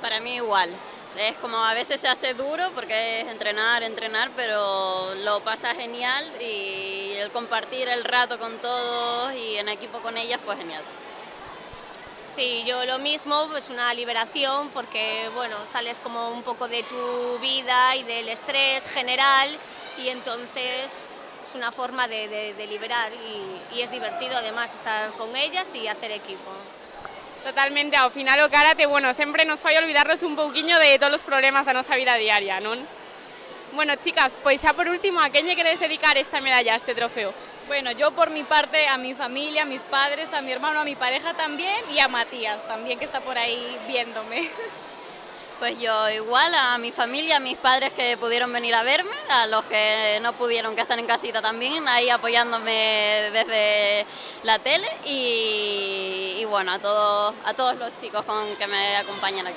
Para mí igual. Es como a veces se hace duro porque es entrenar, pero lo pasa genial, y el compartir el rato con todos y en equipo con ellas, pues genial. Sí, yo lo mismo, pues una liberación porque, bueno, sales como un poco de tu vida y del estrés general y entonces es una forma de liberar y es divertido además estar con ellas y hacer equipo. Totalmente, ao final o karate, bueno, sempre nos fai olvidarnos un pouquiño de todos os problemas da nosa vida diaria, non? Bueno, chicas, pois xa por último, a quen lle queredes dedicar esta medalla, este trofeo? Bueno, yo por mi parte, a mi familia, a mis padres, a mi hermano, a mi pareja también, y a Matías también, que está por ahí viéndome. Pues yo igual, a mi familia, a mis padres que pudieron venir a verme, a los que no pudieron, que están en casita también, ahí apoyándome desde la tele, y bueno, a todos los chicos que me acompañan aquí.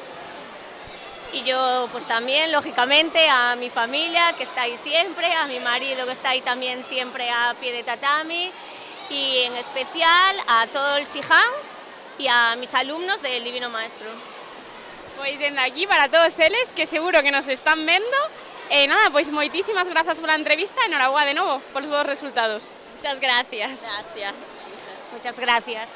Y yo pues también, lógicamente, a mi familia que está ahí siempre, a mi marido que está ahí también siempre a pie de tatami, y en especial a todo el Xihan y a mis alumnos del Divino Maestro. Pois dende aquí para todos eles, que seguro que nos están vendo. Nada, pois moitísimas grazas pola entrevista e enhorabuá de novo polos vos resultados. Muchas gracias. Gracias. Muchas gracias.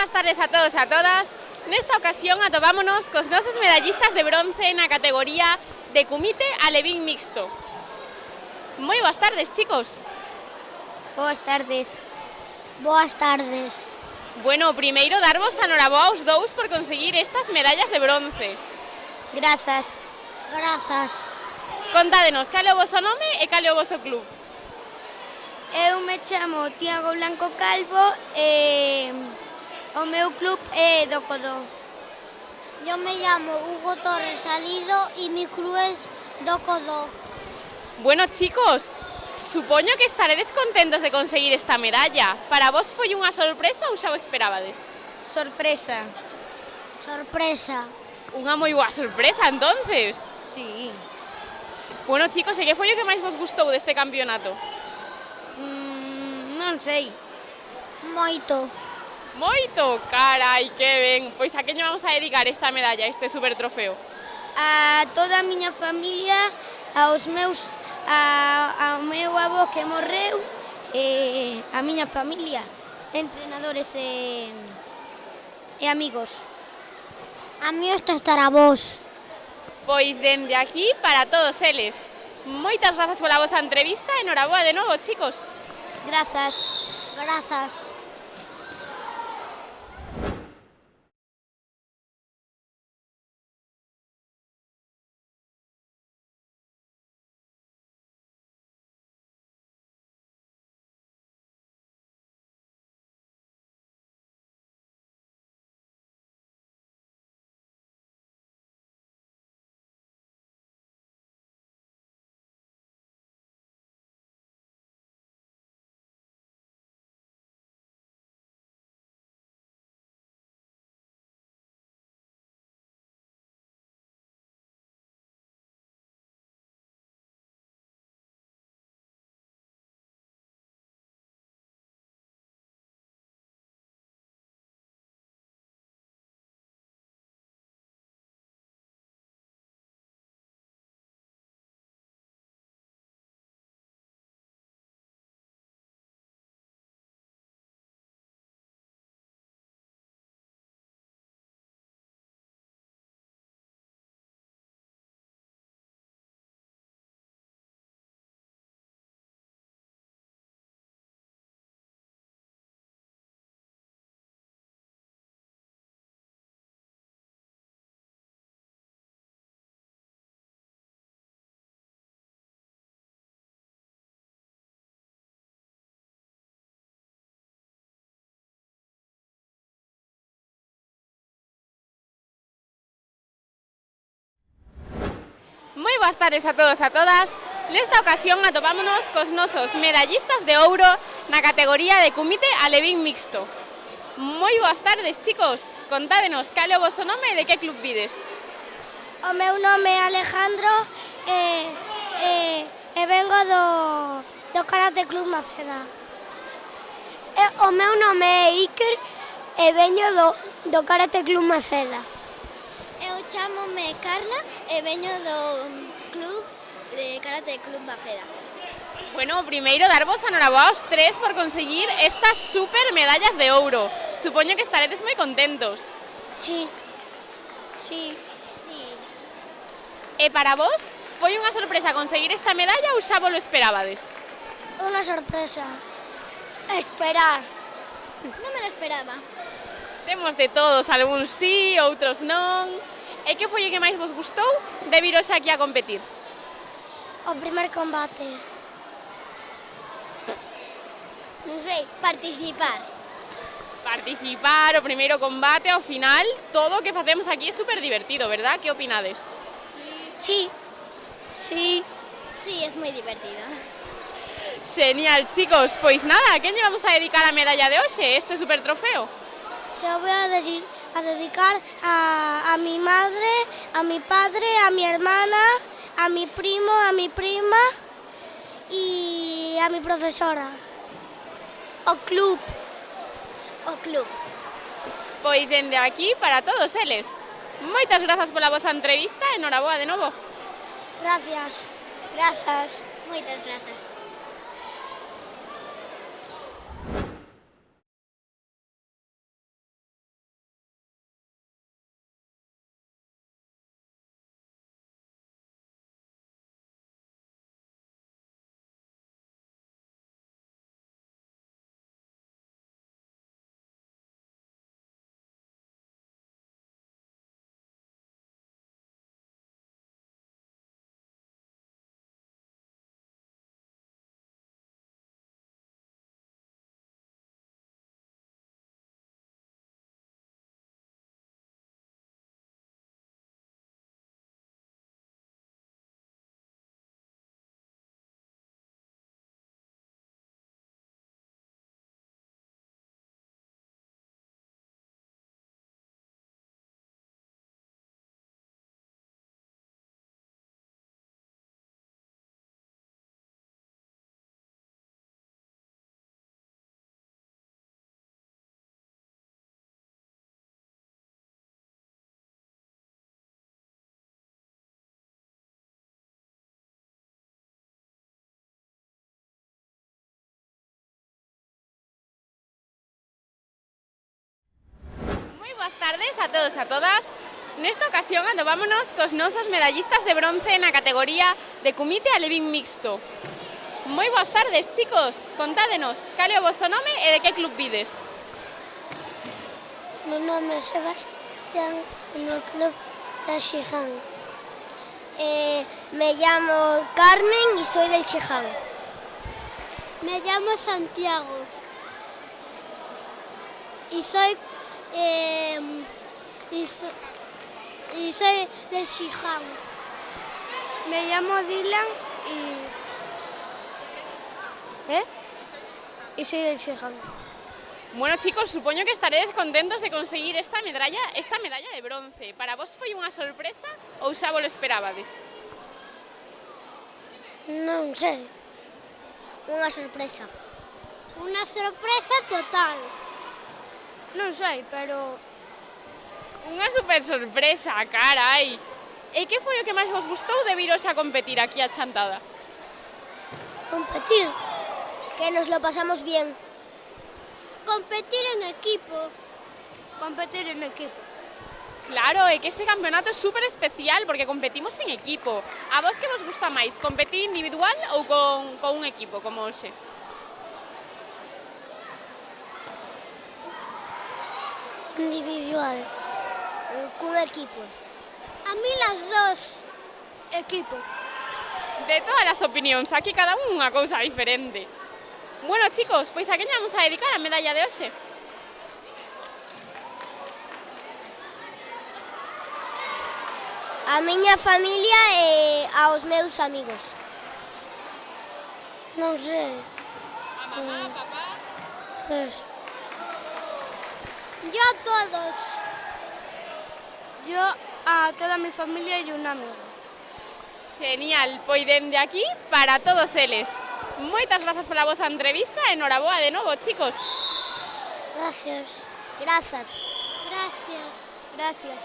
boas tardes a todos e a todas. Nesta ocasión atopámonos cos nosos medallistas de bronce na categoría de Kumite Alevín Mixto. Moi boas tardes, chicos. Boas tardes. Boas tardes. Bueno, primeiro darvos a noraboa aos dous por conseguir estas medallas de bronce. Grazas. Grazas. Contádenos cal é o voso nome e cal é o voso club. Eu me chamo Tiago Blanco Calvo e o meu club é do Codó. Yo me llamo Hugo Torres Salido y mi club es do Codó. Bueno, chicos, supoño que estaredes contentos de conseguir esta medalla. Para vos foi unha sorpresa ou xa o esperabades? Sorpresa. Sorpresa. Unha moi boa sorpresa, entonces. Sí. Bueno, chicos, e que foi o que máis vos gustou deste campeonato? Non sei. Moito. Moito, carai, que ben. Pois a quen lle vamos a dedicar esta medalla, este super trofeo? A toda a miña familia, ao meu avó que morreu, e a miña familia, entrenadores e amigos. A mí esto estará vos. Pois dende aquí para todos eles. Moitas grazas pola vosa entrevista e noraboa de novo, chicos. Grazas. Grazas. Moi boas tardes a todos e a todas. Nesta ocasión atopámonos cos nosos medallistas de ouro na categoría de Kumite Alevín Mixto. Moi boas tardes, chicos. Contádenos cal é o voso nome e de que club vides. O meu nome é Alejandro e vengo do Karate Club Maceda. O meu nome é Iker e veño do Karate Club Maceda. Eu chamo-me Carla e veño do club de Karate Club Maceda. Bueno, primeiro darvos a noraboa aos tres por conseguir estas super medallas de ouro. Supoño que estaredes moi contentos. Sí. Sí. Sí. E para vos, foi unha sorpresa conseguir esta medalla ou xa vos lo esperabades? Unha sorpresa. Esperar. Non me lo esperaba. Temos de todos, algúns sí, outros non. E que foi o que máis vos gustou de viros aquí a competir? O primer combate. Non sei, participar. Participar, o primeiro combate, ao final, todo o que facemos aquí é super divertido, verdad? Que opinades? Sí. Sí. Sí, es moi divertido. Genial, chicos, pois nada, a quen lle vamos a dedicar a medalla de hoxe, este super trofeo? Se lo voy a dedicar a mi madre, a mi padre, a mi hermana, a mi primo, a mi prima y a mi profesora. O club. O club. Pois dende aquí para todos eles. Moitas grazas pola vosa entrevista e noraboa de novo. Gracias. Grazas. Moitas grazas. boas tardes a todos e a todas. Nesta ocasión atopámonos cos nosos medallistas de bronce na categoría de Kumite Alevín Mixto. Moi boas tardes, chicos. Contádenos, cal é o voso nome e de que club vides? Mi nome é Sebastián, no club de Xiján. Me llamo Carmen y soy del Xiján. Me llamo Santiago y soy del Xiján. Me llamo Dylan y soy del Xiján. Bueno, chicos, supoño que estaredes contentos de conseguir esta medalla de bronce. Para vos foi unha sorpresa ou xa vos lo esperabades? Non sei. Unha sorpresa. Unha sorpresa total. Non sei, pero Unha super sorpresa, carai. E que foi o que máis vos gustou de viros a competir aquí a Chantada? competir, que nos lo pasamos bien. Competir en equipo. Competir en equipo. Claro, é que este campeonato é super especial porque competimos en equipo. A vos que vos gusta máis, competir individual ou con un equipo como hoxe? Individual. Con equipo. A mí las dos. Equipo. De todas as opinións, aquí cada unha cousa diferente. Bueno, chicos, pois a quen vamos a dedicar a medalla de hoxe? A miña familia e aos meus amigos. Non sei. A mamá, papá... Pues... Yo a todos. Yo a toda mi familia y un amigo. Genial, pois dende aquí para todos eles. Moitas grazas pola vosa entrevista e enhoraboa de novo, chicos. Gracias. Grazas. Gracias. Gracias.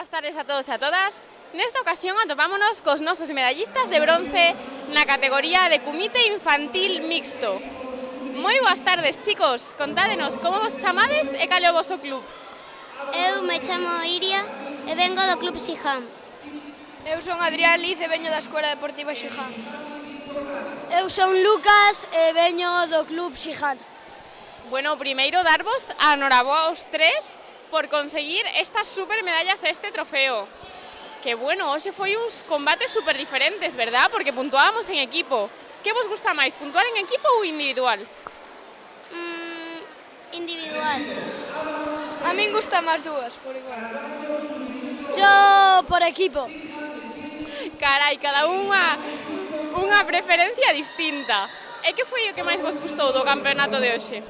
boas tardes a todos e a todas. Nesta ocasión atopámonos cos nosos medallistas de bronce na categoría de comité infantil mixto. Moi boas tardes, chicos. Contádenos como vos chamades e cal é o voso club. Eu me chamo Iria e vengo do Club Sijam. Eu son Adrián Liz e veño da Escola Deportiva Xiján. Eu son Lucas e veño do Club Xiján. Bueno, primeiro darvos a noraboa aos tres por conseguir estas super medallas e este trofeo. Que bueno, hoxe foi uns combates super diferentes, verdad? Porque puntuábamos en equipo. Que vos gusta máis, puntuar en equipo ou individual? Individual. A min gusta máis dúas, por igual. Yo por equipo. Carai, cada unha preferencia distinta. E que foi o que máis vos gustou do campeonato de hoxe?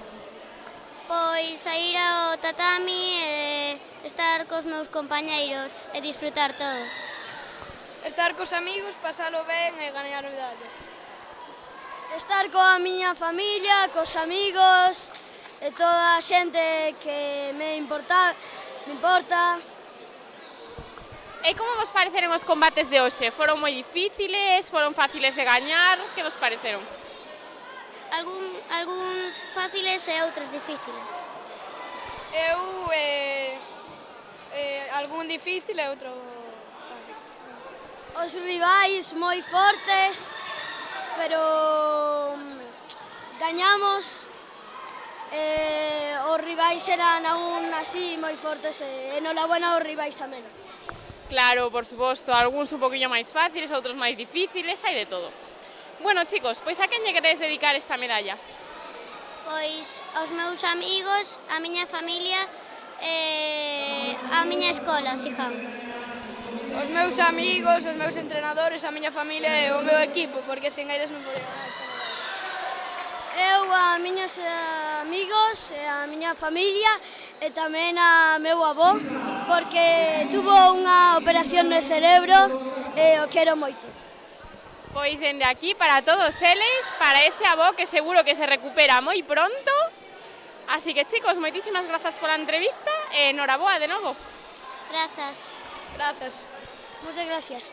Pois a ir ao tatami e estar cos meus compañeiros e disfrutar todo. Estar cos amigos, pasalo ben e gañar medallas. Estar coa miña familia, cos amigos e toda a xente que me importa. E como vos pareceron os combates de hoxe? Foron moi difíciles? Foron fáciles de gañar? Que vos pareceron? Algúns fáciles e outros difíciles. Eu, algún difícil e outro fácil. Os rivais moi fortes, pero gañamos. Os rivais eran aún así moi fortes e enhorabuena aos rivais tamén. Claro, por suposto, algúns un poquinho máis fáciles, outros máis difíciles, hai de todo. Bueno, chicos, pois a quen lle queredes dedicar esta medalla? Pois aos meus amigos, a miña familia e a miña escola, Sijam. Os meus amigos, os meus entrenadores, a miña familia e o meu equipo, porque sen eles non podía ganar esta medalla. Eu, a miños amigos e a miña familia e tamén a meu avó, porque tuvo unha operación no cerebro e o quero moito. Pois dende aquí para todos eles, para ese avó que seguro que se recupera moi pronto. Así que chicos, moitísimas grazas pola entrevista e enhoraboa de novo. Grazas. Grazas. Moitas gracias.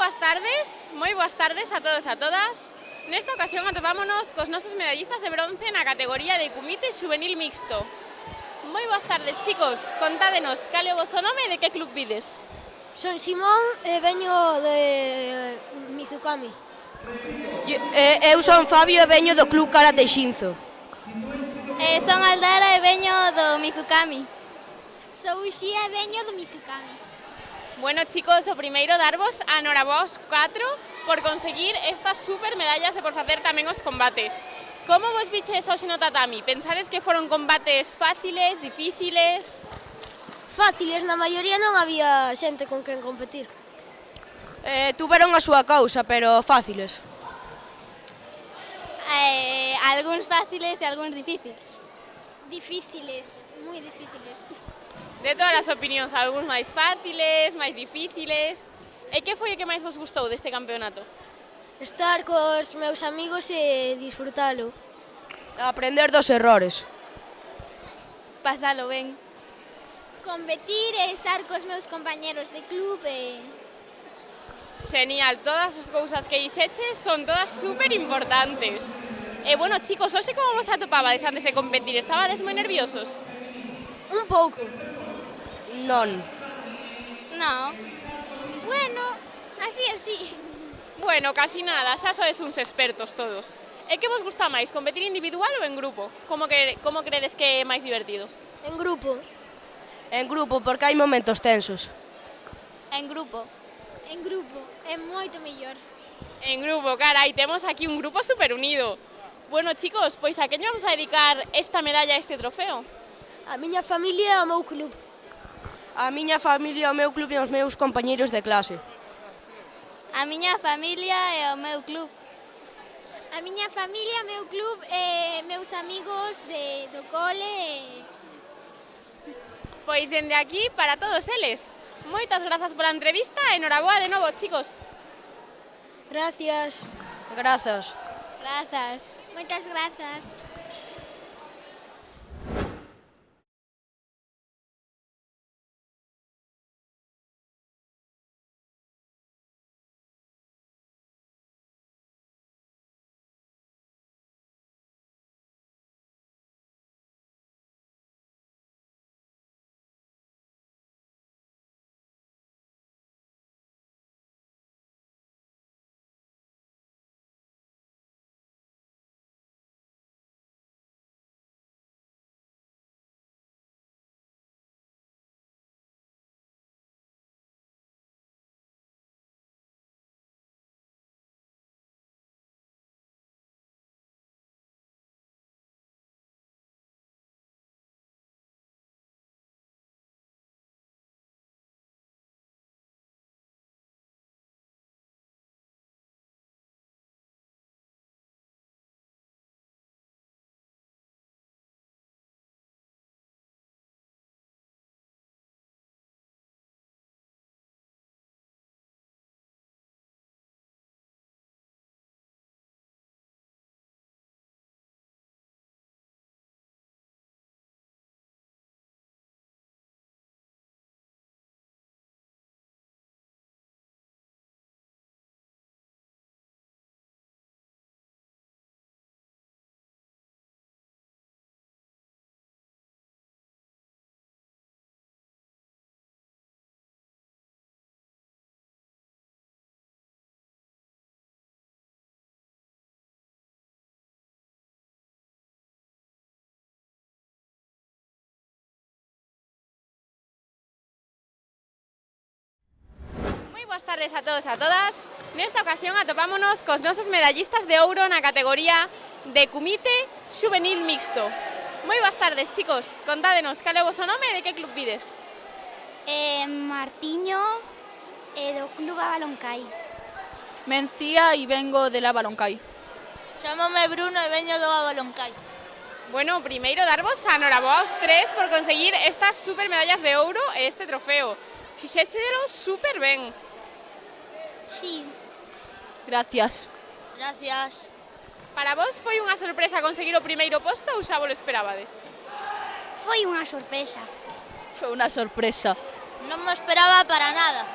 boas tardes a todos e a todas. Nesta ocasión atopámonos cos nosos medallistas de bronce na categoría de Kumite Xuvenil Mixto. Moi boas tardes, chicos. Contádenos, cal é o voso nome e de que club vides? Son Simón e veño de Mizukami. Eu son Fabio e veño do Club Karate Shinzo. Son Aldara e veño do Mizukami. Sou Uxía e veño do Mizukami. Bueno, chicos, o primeiro darvos a noraboa aos 4 por conseguir estas super medallas e por facer tamén os combates. Como vos viches hoxe no tatami? Pensades que foron combates fáciles, difíciles? Fáciles, na maioría non había xente con quen competir. Tuveron a súa causa, pero fáciles. Algúns fáciles e algúns difíciles. Difíciles, moi difíciles. De todas as opinións, algúns máis fáciles, máis difíciles. E que foi o que máis vos gustou deste campeonato? Estar cos meus amigos e disfrutalo. Aprender dos errores. Pasalo ben. Competir e estar cos meus compañeros de club e... Genial, todas as cousas que dixeches son todas super importantes. E bueno, chicos, hoxe como vos atopabades antes de competir? Estabades moi nerviosos? Un pouco. Non. No. Bueno, así. Bueno, casi nada, xa sodes uns expertos todos. E que vos gusta máis, competir individual ou en grupo? Como credes que é máis divertido? En grupo. En grupo, porque hai momentos tensos. En grupo. En grupo, é moito mellor. En grupo, carai, temos aquí un grupo super unido. Bueno, chicos, pois a quen vamos a dedicar esta medalla, este trofeo? A miña familia e ao meu club. A miña familia, o meu club e os meus compañeiros de clase. A miña familia e ao meu club. A miña familia, meu club e meus amigos do cole e... Pois dende aquí para todos eles. Moitas grazas pola entrevista e noraboa de novo, chicos. Gracias. Grazas. Grazas. Moitas grazas. Boas tardes a todos e a todas. Nesta ocasión atopámonos cos nosos medallistas de ouro na categoría de Kumite Xuvenil Mixto. Moi boas tardes, chicos. Contádenos, cal é o voso nome e de que club vides? Martiño e do Club Abaloncai. Mencía e vengo de la Baloncai. Chámome Bruno e veño do Abaloncai. Bueno, primeiro darvos a noraboa aos tres por conseguir estas super medallas de ouro e este trofeo. Fixéchedelo super ben. Sí. Gracias. Gracias. Para vos foi unha sorpresa conseguir o primeiro posto ou xa vos lo esperabades? Foi unha sorpresa. Fue una sorpresa. Non me esperaba para nada.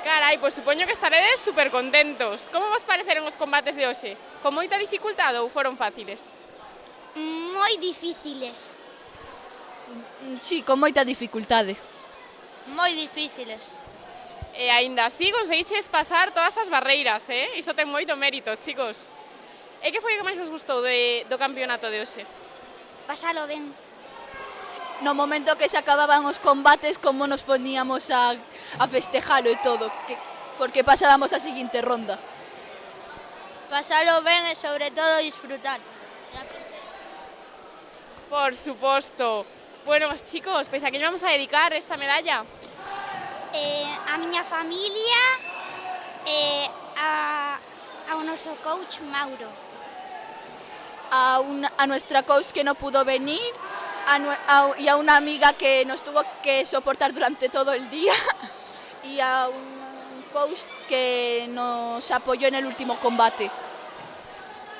Carai, pois supoño que estaredes super contentos. Como vos pareceron os combates de hoxe? Con moita dificultade ou foron fáciles? Moi difíciles. Sí, con moita dificultade. Moi difíciles. E aínda así conseguiches pasar todas as barreiras, Iso ten moito mérito, chicos. E que foi o que máis vos gustou do campeonato de hoxe? Pasalo ben. No momento que se acababan os combates, como nos poníamos a festejalo e todo, porque pasábamos a seguinte ronda. Pasalo ben e sobre todo disfrutar. Por suposto. Bueno, chicos, pois a quen vamos a dedicar esta medalla? A miña familia e ao noso coach Mauro. A nuestra coach que no pudo venir, y a una amiga que nos tuvo que soportar durante todo el día y a un coach que nos apoyó en el último combate.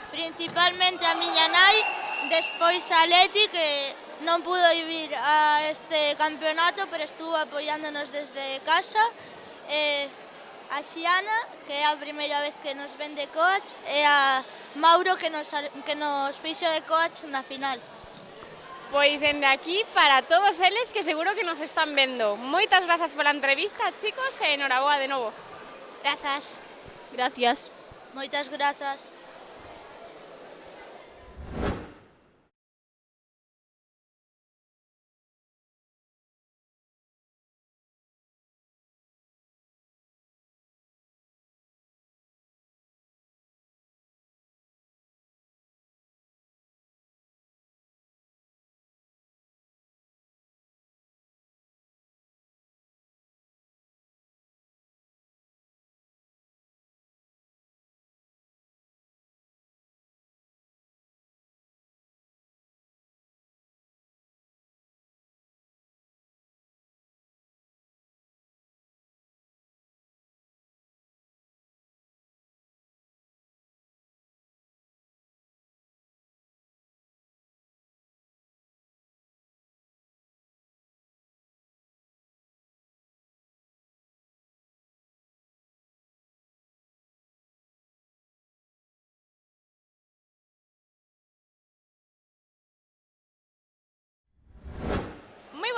Principalmente a miña nai, despois a Leti, que non pudo ir a este campeonato, pero estuvo apoiándonos desde casa. A Xiana, que é a primeira vez que nos ven de coach, e a Mauro, que nos fixo de coach na final. Pois dende aquí para todos eles que seguro que nos están vendo. Moitas grazas pola entrevista, chicos, e enhoraboa de novo. Grazas. Gracias. Moitas grazas.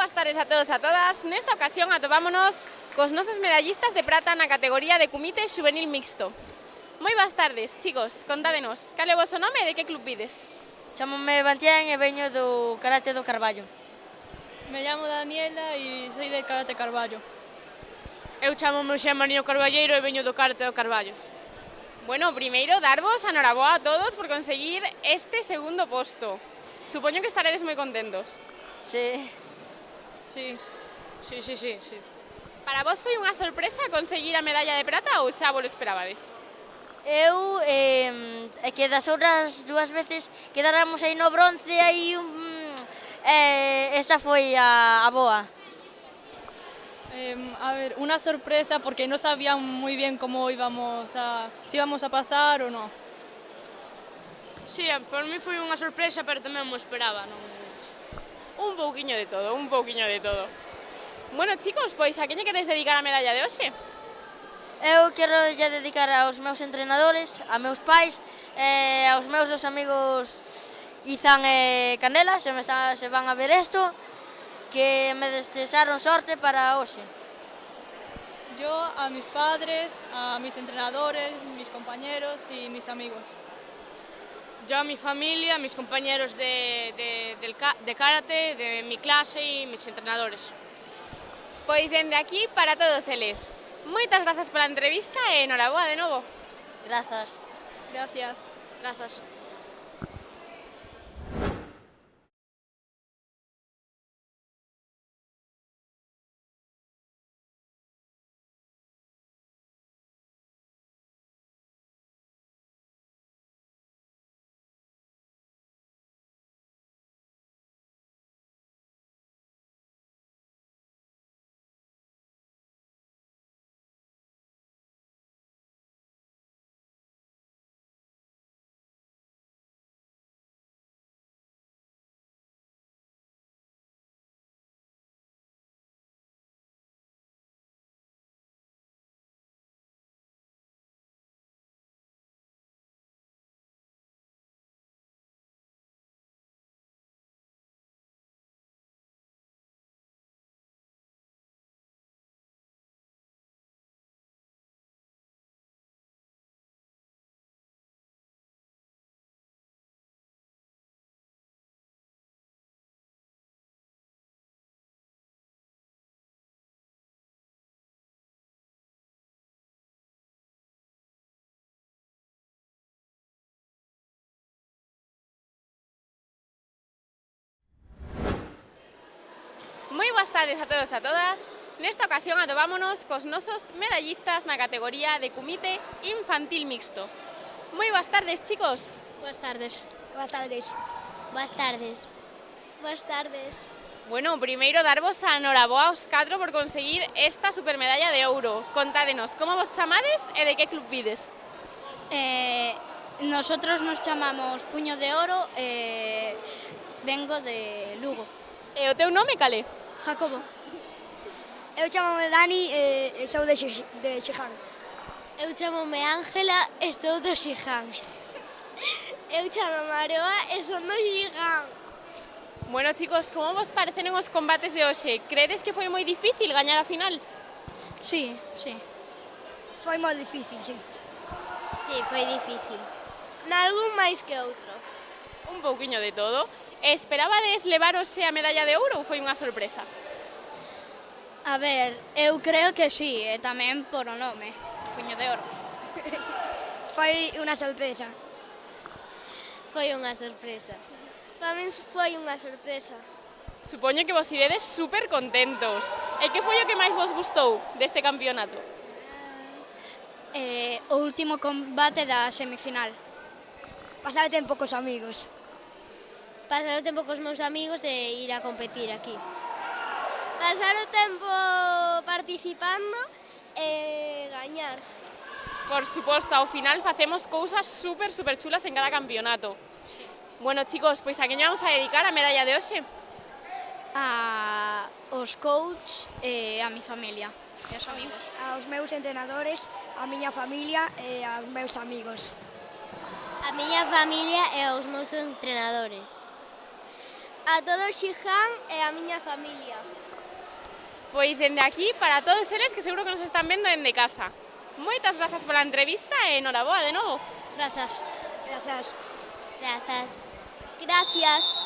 Boas tardes a todos e a todas. Nesta ocasión atopámonos cos nosos medallistas de prata na categoría de Kumite Xuvenil Mixto. Moi boas tardes, chicos. Contádenos, cal é o vosso nome e de que club vides? Chámome Bantián e veño do Karate do Carballo. Me llamo Daniela e soy del Karate Carballo. Eu chámome Xan Mariño Carballeiro e veño do Karate do Carballo. Bueno, primeiro, darvos a noraboa a todos por conseguir este segundo posto. Supoño que estaredes moi contentos. Sí. Sí. Sí. Para vos foi unha sorpresa conseguir a medalla de prata ou xa vos lo esperabades? Eu, que das outras dúas veces quedáramos aí no bronce, aí esta foi a boa. A ver, una sorpresa porque no sabían muy bien cómo si íbamos a pasar o no. Sí, por mí foi unha sorpresa, pero tamén mo esperaba, non? Un pouquiño de todo, un pouquiño de todo. Bueno, chicos, pois a quen lle queres dedicar a medalla de hoxe? Eu quero lle dedicar aos meus entrenadores, a meus pais, aos meus dos amigos Izan e Canela, se van a ver isto, que me desearon sorte para hoxe. Yo a mis padres, a mis entrenadores, mis compañeros y mis amigos. Yo a mi familia, a mis compañeros de karate, de mi clase y mis entrenadores. Pois dende aquí para todos eles. Moitas grazas pola entrevista e enhoraboa de novo. Grazas. Gracias. Grazas. boas tardes a todos e a todas. Nesta ocasión atopámonos cos nosos medallistas na categoría de Kumite Infantil Mixto. Moi boas tardes, chicos. Boas tardes. Boas tardes. Boas tardes. Boas tardes. Bueno, primeiro darvos a noraboa aos 4 por conseguir esta supermedalla de ouro. Contádenos como vos chamades e de que club vides. Nosotros nos chamamos Puño de Oro e vengo de Lugo. E o teu nome cale? Jacobo. Eu chamome Dani e sou de Xiján. Eu chamome Ángela e sou do Xiján. Eu chamo Maroa e son do Xiján. Bueno, chicos, como vos parecen os combates de hoxe? Credes que foi moi difícil gañar a final? Sí. Foi moi difícil, sí. Sí, foi difícil. Nalgún máis que outro. Un pouquiño de todo. Esperabades levarose a medalla de ouro ou foi unha sorpresa? A ver, eu creo que sí, e tamén por o nome, Puño de Oro. Foi unha sorpresa. Foi unha sorpresa. Para min foi unha sorpresa. Supoño que vos iredes super contentos. E que foi o que máis vos gustou deste campeonato? O último combate da semifinal. Pasar tempo cos amigos. Pasar o tempo cos meus amigos e ir a competir aquí. Pasar o tempo participando e gañar. Por suposto, ao final facemos cousas super chulas en cada campeonato. Sí. Bueno, chicos, pois a que vamos a dedicar a medalla de hoxe? A os coach e a mi familia e os amigos. Aos meus entrenadores, a miña familia e aos meus amigos. A miña familia e aos meus entrenadores. A todo Xiján e a miña familia. Pois dende aquí, para todos eles que seguro que nos están vendo dende casa. Moitas grazas pola entrevista e enhoraboa de novo. Grazas. Grazas. Grazas. Gracias.